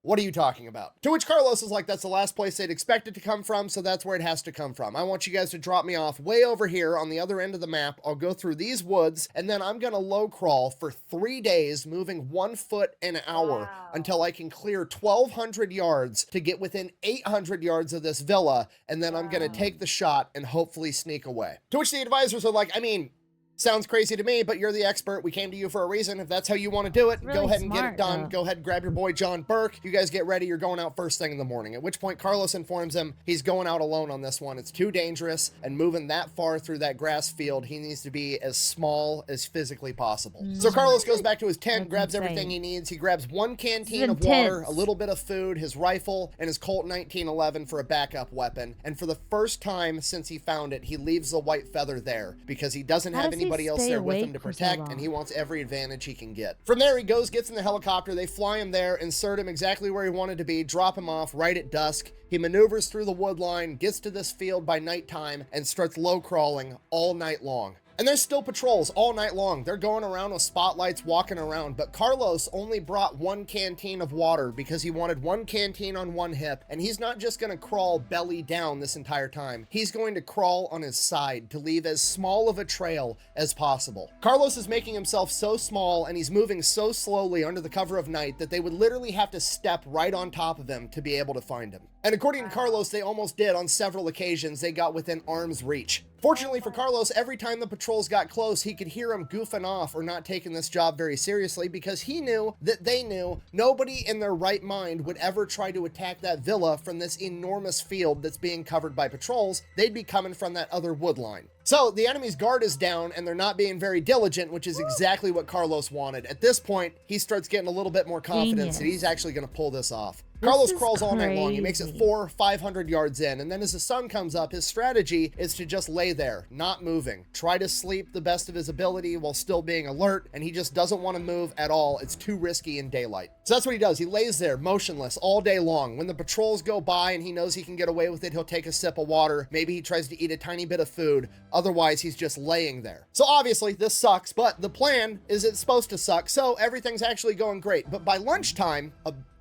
What are you talking about? To which Carlos is like, that's the last place they'd expect it to come from, so that's where it has to come from. I want you guys to drop me off way over here on the other end of the map. I'll go through these woods, and then I'm gonna low crawl for 3 days, moving 1 foot an hour until I can clear 1,200 yards to get within 800 yards of this villa, and then I'm gonna take the shot and hopefully sneak away. To which the advisors are like, I mean, sounds crazy to me, but you're the expert. We came to you for a reason. If that's how you want to do it, really go ahead and get it done. Go ahead and grab your boy John Burke. You guys get ready. You're going out first thing in the morning. At which point Carlos informs him he's going out alone on this one. It's too dangerous, and moving that far through that grass field, he needs to be as small as physically possible. So Carlos goes back to his tent, grabs everything he needs. He grabs 1 canteen of water, a little bit of food, his rifle, and his Colt 1911 for a backup weapon. And for the first time since he found it, he leaves the white feather there because he doesn't have anybody else there with him to protect, and he wants every advantage he can get. From there he goes, gets in the helicopter, they fly him there, insert him exactly where he wanted to be, drop him off right at dusk. He maneuvers through the wood line, gets to this field by nighttime, and starts low crawling all night long. And there's still patrols all night long. They're going around with spotlights, walking around, but Carlos only brought one canteen of water because he wanted one canteen on one hip, and he's not just gonna crawl belly down this entire time. He's going to crawl on his side to leave as small of a trail as possible. Carlos is making himself so small and he's moving so slowly under the cover of night that they would literally have to step right on top of him to be able to find him. And according to Carlos, they almost did on several occasions. They got within arm's reach. Fortunately for Carlos, every time the patrols got close, he could hear them goofing off or not taking this job very seriously because he knew that they knew nobody in their right mind would ever try to attack that villa from this enormous field that's being covered by patrols. They'd be coming from that other wood line. So the enemy's guard is down and they're not being very diligent, which is exactly what Carlos wanted. At this point, he starts getting a little bit more confidence that he's actually going to pull this off. Carlos crawls all night long. He makes it 500 yards in. And then as the sun comes up, his strategy is to just lay there, not moving. Try to sleep the best of his ability while still being alert. And he just doesn't want to move at all. It's too risky in daylight. So that's what he does. He lays there motionless all day long. When the patrols go by and he knows he can get away with it, he'll take a sip of water. Maybe he tries to eat a tiny bit of food. Otherwise, he's just laying there. So obviously this sucks, but the plan is it's supposed to suck. So everything's actually going great. But by lunchtime,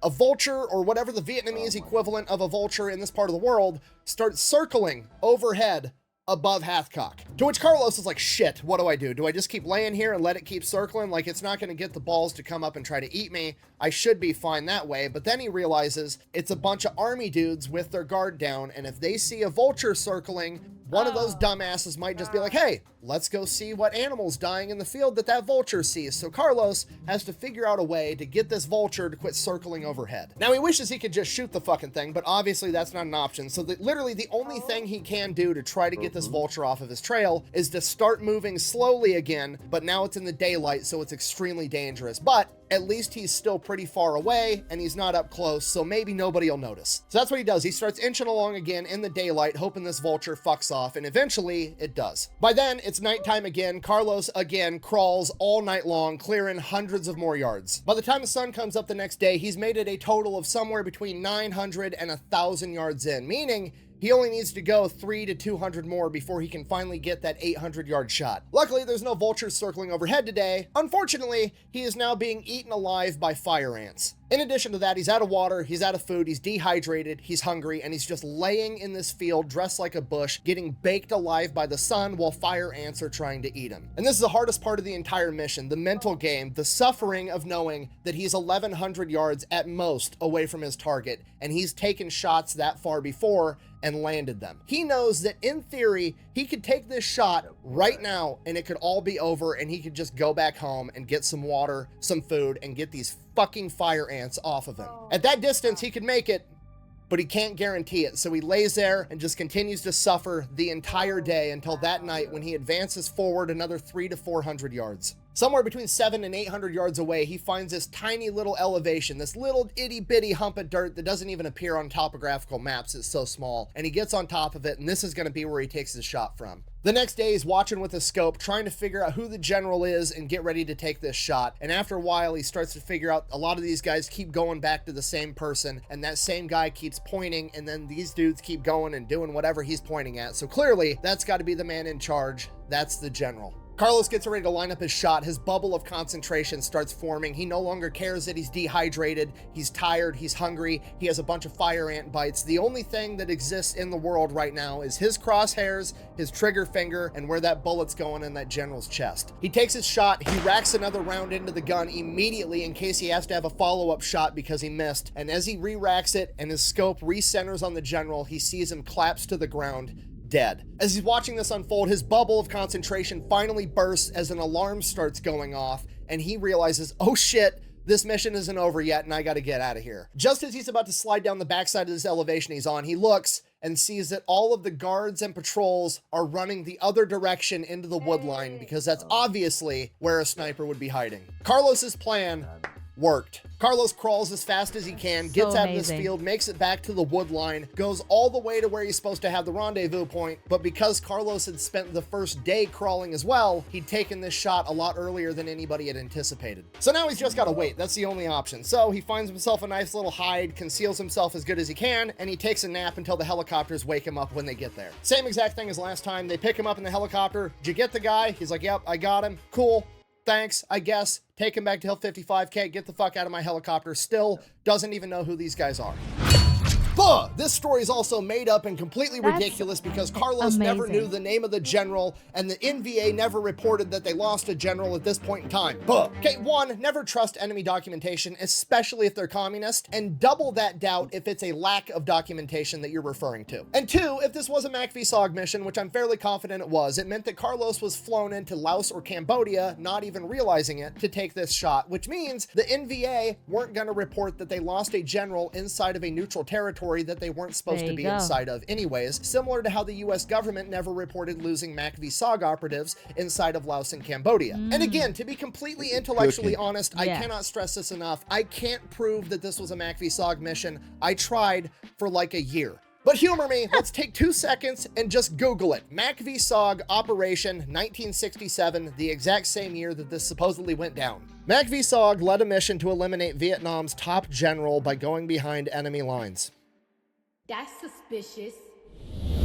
a vulture, or whatever the Vietnamese equivalent of a vulture in this part of the world, starts circling overhead above Hathcock. To which Carlos is like, shit, what do I do? Do I just keep laying here and let it keep circling? Like, it's not going to get the balls to come up and try to eat me. I should be fine that way. But then he realizes it's a bunch of army dudes with their guard down, and if they see a vulture circling, one of those dumbasses might just be like, hey, let's go see what animal's dying in the field that vulture sees. So Carlos has to figure out a way to get this vulture to quit circling overhead. Now he wishes he could just shoot the fucking thing, but obviously that's not an option. So literally the only thing he can do to try to get this vulture off of his trail is to start moving slowly again, but now it's in the daylight, so it's extremely dangerous. But at least he's still pretty far away and he's not up close, so maybe nobody will notice. So that's what he does. He starts inching along again in the daylight, hoping this vulture fucks off, and eventually it does. By then, it's nighttime again. Carlos again crawls all night long, clearing hundreds of more yards. By the time the sun comes up the next day, he's made it a total of somewhere between 900 and 1,000 yards in, meaning he only needs to go 300 to 200 more before he can finally get that 800-yard shot. Luckily, there's no vultures circling overhead today. Unfortunately, he is now being eaten alive by fire ants. In addition to that, he's out of water, he's out of food, he's dehydrated, he's hungry, and he's just laying in this field dressed like a bush, getting baked alive by the sun while fire ants are trying to eat him. And this is the hardest part of the entire mission, the mental game, the suffering of knowing that he's 1,100 yards at most away from his target, and he's taken shots that far before and landed them. He knows that in theory, he could take this shot right now and it could all be over and he could just go back home and get some water, some food, and get these fucking fire ants off of him. At that distance, he could make it, but he can't guarantee it. So he lays there and just continues to suffer the entire day until that night when he advances forward another 300 to 400 yards. Somewhere between 700 and 800 yards away, he finds this tiny little elevation, this little itty bitty hump of dirt that doesn't even appear on topographical maps. It's so small. And he gets on top of it, and this is going to be where he takes his shot from. The next day, he's watching with his scope, trying to figure out who the general is and get ready to take this shot. And after a while, he starts to figure out a lot of these guys keep going back to the same person, and that same guy keeps pointing, and then these dudes keep going and doing whatever he's pointing at. So clearly, that's got to be the man in charge. That's the general. Carlos gets ready to line up his shot. His bubble of concentration starts forming. He no longer cares that he's dehydrated. He's tired. He's hungry. He has a bunch of fire ant bites. The only thing that exists in the world right now is his crosshairs, his trigger finger, and where that bullet's going in that general's chest. He takes his shot. He racks another round into the gun immediately in case he has to have a follow-up shot because he missed. And as he re-racks it and his scope recenters on the general, he sees him collapse to the ground, dead. As he's watching this unfold, his bubble of concentration finally bursts as an alarm starts going off, and he realizes, oh shit, this mission isn't over yet and I gotta get out of here. Just as he's about to slide down the backside of this elevation he's on, he looks and sees that all of the guards and patrols are running the other direction into the wood line because that's obviously where a sniper would be hiding. Carlos's plan worked. Carlos crawls as fast as he can, gets out of this field, makes it back to the wood line, goes all the way to where he's supposed to have the rendezvous point, but because Carlos had spent the first day crawling as well, he'd taken this shot a lot earlier than anybody had anticipated. So now he's just gotta wait. That's the only option. So he finds himself a nice little hide, conceals himself as good as he can, and he takes a nap until the helicopters wake him up when they get there. Same exact thing as last time. They pick him up in the helicopter. Did you get the guy? He's like, yep, I got him. Cool. Thanks, I guess. Take him back to Hill 55K. Get the fuck out of my helicopter. Still doesn't even know who these guys are. But this story is also made up and completely ridiculous because Carlos never knew the name of the general, and the NVA never reported that they lost a general at this point in time. But okay, one, never trust enemy documentation, especially if they're communist, and double that doubt if it's a lack of documentation that you're referring to. And two, if this was a MACV-SOG mission, which I'm fairly confident it was, it meant that Carlos was flown into Laos or Cambodia, not even realizing it, to take this shot, which means the NVA weren't going to report that they lost a general inside of a neutral territory that they weren't supposed to be inside of anyways, similar to how the US government never reported losing MACV-SOG operatives inside of Laos and Cambodia. And again, to be completely intellectually honest, I cannot stress this enough. I can't prove that this was a MACV-SOG mission. I tried for like a year. But humor me, let's take 2 seconds and just Google it. MACV-SOG Operation 1967, the exact same year that this supposedly went down. MACV-SOG led a mission to eliminate Vietnam's top general by going behind enemy lines. That's suspicious.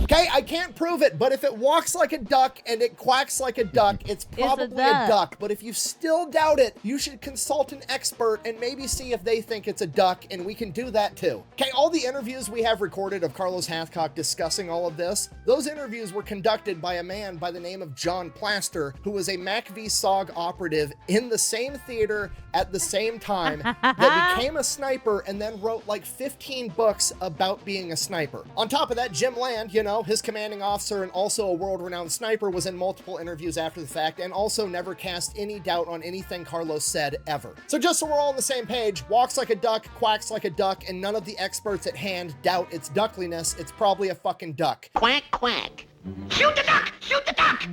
Okay, I can't prove it, but if it walks like a duck and it quacks like a duck, it's probably a duck. But if you still doubt it, you should consult an expert and maybe see if they think it's a duck, and we can do that too. Okay, all the interviews we have recorded of Carlos Hathcock discussing all of this, those interviews were conducted by a man by the name of John Plaster, who was a MACV-SOG operative in the same theater at the same time that became a sniper and then wrote like 15 books about being a sniper. On top of that, Jim Land, you know, his commanding officer and also a world-renowned sniper, was in multiple interviews after the fact and also never cast any doubt on anything Carlos said ever. So just so we're all on the same page, walks like a duck, quacks like a duck, and none of the experts at hand doubt its duckliness, it's probably a fucking duck. Quack, quack. Shoot the duck! Shoot the duck!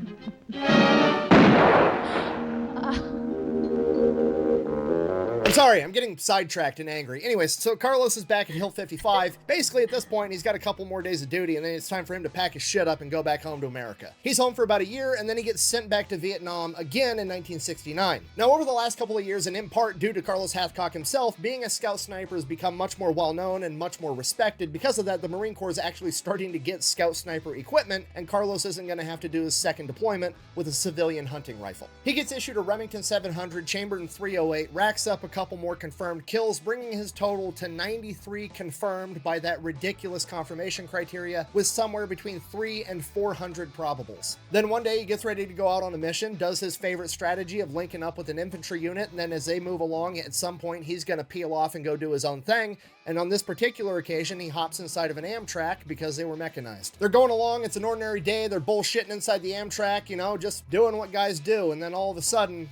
I'm sorry, I'm getting sidetracked and angry. Anyways, so Carlos is back at Hill 55. Basically, at this point, he's got a couple more days of duty, and then it's time for him to pack his shit up and go back home to America. He's home for about a year, and then he gets sent back to Vietnam again in 1969. Now, over the last couple of years, and in part due to Carlos Hathcock himself, being a scout sniper has become much more well-known and much more respected. Because of that, the Marine Corps is actually starting to get scout sniper equipment, and Carlos isn't going to have to do his second deployment with a civilian hunting rifle. He gets issued a Remington 700, chambered in .308, racks up a couple more confirmed kills, bringing his total to 93 confirmed by that ridiculous confirmation criteria, with somewhere between 300 and 400 probables. Then one day he gets ready to go out on a mission, does his favorite strategy of linking up with an infantry unit, and then as they move along, at some point he's going to peel off and go do his own thing. And on this particular occasion, he hops inside of an Amtrak because they were mechanized. They're going along, it's an ordinary day, they're bullshitting inside the Amtrak, you know, just doing what guys do, and then all of a sudden,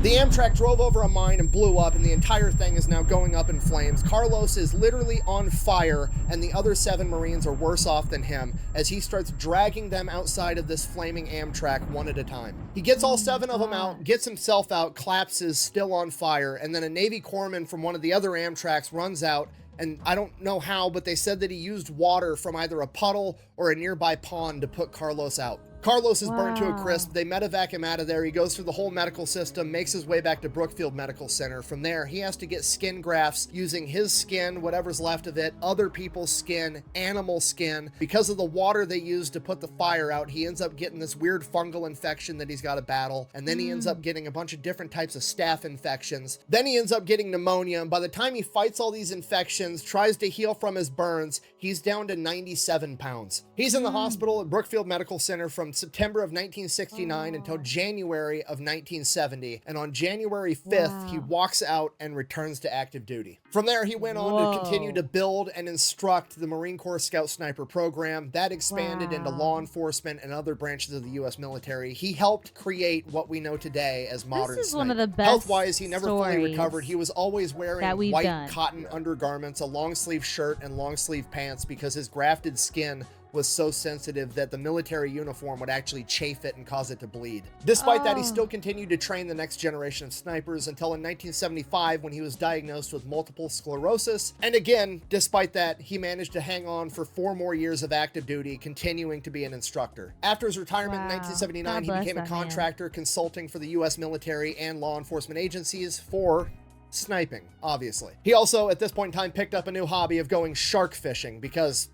the Amtrak drove over a mine and blew up, and the entire thing is now going up in flames. Carlos is literally on fire, and the other 7 Marines are worse off than him as he starts dragging them outside of this flaming Amtrak one at a time. He gets all 7 of them out, gets himself out, collapses, still on fire, and then a Navy corpsman from one of the other Amtraks runs out, and I don't know how, but they said that he used water from either a puddle or a nearby pond to put Carlos out. Carlos is burnt to a crisp. They medevac him out of there. He goes through the whole medical system, makes his way back to Brookfield Medical Center. From there, he has to get skin grafts using his skin, whatever's left of it, other people's skin, animal skin. Because of the water they used to put the fire out, he ends up getting this weird fungal infection that he's got to battle. And then he ends up getting a bunch of different types of staph infections. Then he ends up getting pneumonia. And by the time he fights all these infections, tries to heal from his burns, he's down to 97 pounds. He's in the hospital at Brookfield Medical Center from September of 1969 until January of 1970, and on January 5th, he walks out and returns to active duty. From there, he went on to continue to build and instruct the Marine Corps Scout Sniper program. That expanded into law enforcement and other branches of the U.S. military. He helped create what we know today as modern This is sniper. one of the best Health-wise, he never fully recovered. He was always wearing white cotton undergarments, a long-sleeve shirt, and long-sleeve pants because his grafted skin was so sensitive that the military uniform would actually chafe it and cause it to bleed. Despite that, he still continued to train the next generation of snipers until in 1975 when he was diagnosed with multiple sclerosis. And again, despite that, he managed to hang on for 4 more years of active duty, continuing to be an instructor. After his retirement in 1979, he became a contractor consulting for the U.S. military and law enforcement agencies for sniping, obviously. He also, at this point in time, picked up a new hobby of going shark fishing because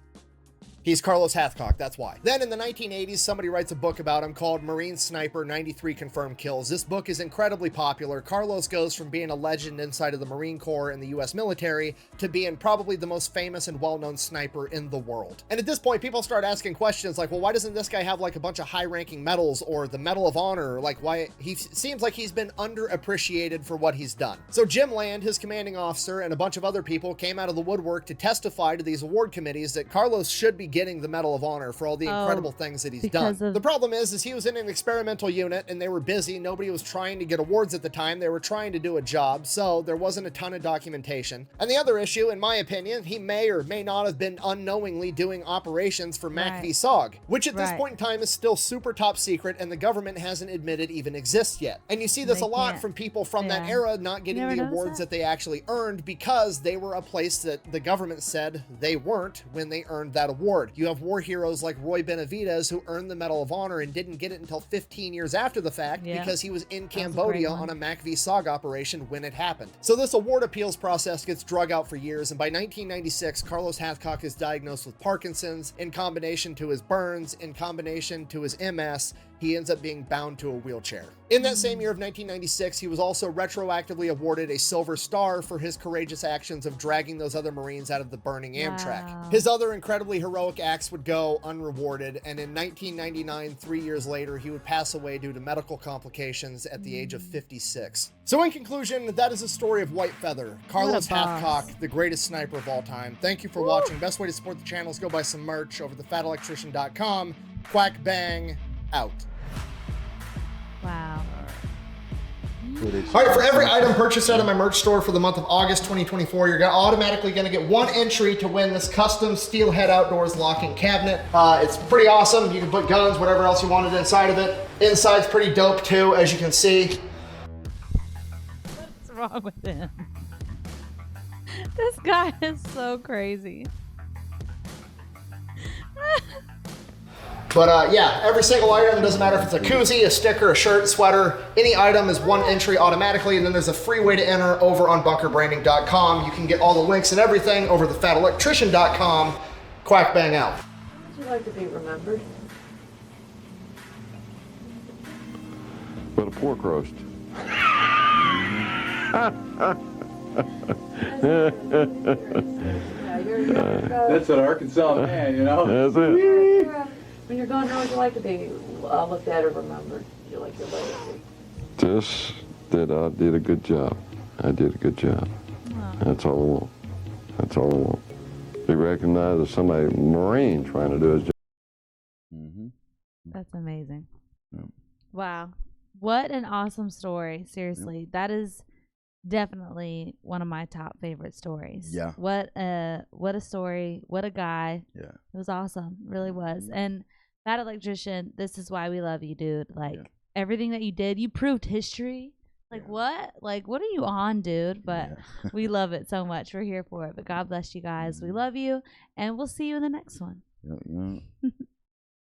he's Carlos Hathcock, that's why. Then in the 1980s, somebody writes a book about him called Marine Sniper, 93 Confirmed Kills. This book is incredibly popular. Carlos goes from being a legend inside of the Marine Corps and the US military to being probably the most famous and well-known sniper in the world. And at this point, people start asking questions like, well, why doesn't this guy have like a bunch of high-ranking medals or the Medal of Honor? Like, why? He seems like he's been underappreciated for what he's done. So Jim Land, his commanding officer, and a bunch of other people came out of the woodwork to testify to these award committees that Carlos should be getting the Medal of Honor for all the incredible things that he's done. The problem is he was in an experimental unit and they were busy. Nobody was trying to get awards at the time. They were trying to do a job, so there wasn't a ton of documentation. And the other issue, in my opinion, he may or may not have been unknowingly doing operations for Mac v. SOG, which at this point in time is still super top secret and the government hasn't admitted even exists yet. And you see this a lot from people from that era not getting the awards that they actually earned because they were a place that the government said they weren't when they earned that award. You have war heroes like Roy Benavidez who earned the Medal of Honor and didn't get it until 15 years after the fact because he was in Cambodia on a Mac v. SOG operation when it happened. So this award appeals process gets drug out for years, and by 1996, Carlos Hathcock is diagnosed with Parkinson's in combination to his burns, in combination to his MS. He ends up being bound to a wheelchair. In that same year of 1996, he was also retroactively awarded a Silver Star for his courageous actions of dragging those other Marines out of the burning Amtrak. His other incredibly heroic acts would go unrewarded, and in 1999, 3 years later, he would pass away due to medical complications at the age of 56. So in conclusion, that is the story of White Feather, Carlos Hathcock, the greatest sniper of all time. Thank you for watching. Best way to support the channel is go buy some merch over the fatelectrician.com. Quack bang, out. Wow. All right, for every item purchased out of my merch store for the month of August 2024, you're automatically going to get 1 entry to win this custom Steelhead Outdoors locking cabinet. It's pretty awesome. You can put guns, whatever else you wanted inside of it. Inside's pretty dope too, as you can see. What's wrong with him? This guy is so crazy. But yeah, every single item, doesn't matter if it's a koozie, a sticker, a shirt, sweater, any item is 1 entry automatically, and then there's a free way to enter over on bunkerbranding.com. You can get all the links and everything over the fatelectrician.com. Quack bang out. Would you like to be remembered? But a pork roast. That's an Arkansas man, you know? That's it. When you're gone, how would you like to be looked at or remembered? Would you like your legacy? Just that I did a good job. I did a good job. Wow. That's all I want. That's all I want. Be recognized as somebody, Marine, trying to do his job. That's amazing. Wow. What an awesome story. Seriously. That is definitely one of my top favorite stories. Yeah. What a story. What a guy. Yeah. It was awesome. It really was. And that electrician, this is why we love you, dude. Like everything that you did, you proved history. Like what? Like what are you on, dude? But we love it so much. We're here for it. But God bless you guys. We love you, and we'll see you in the next one. Yeah.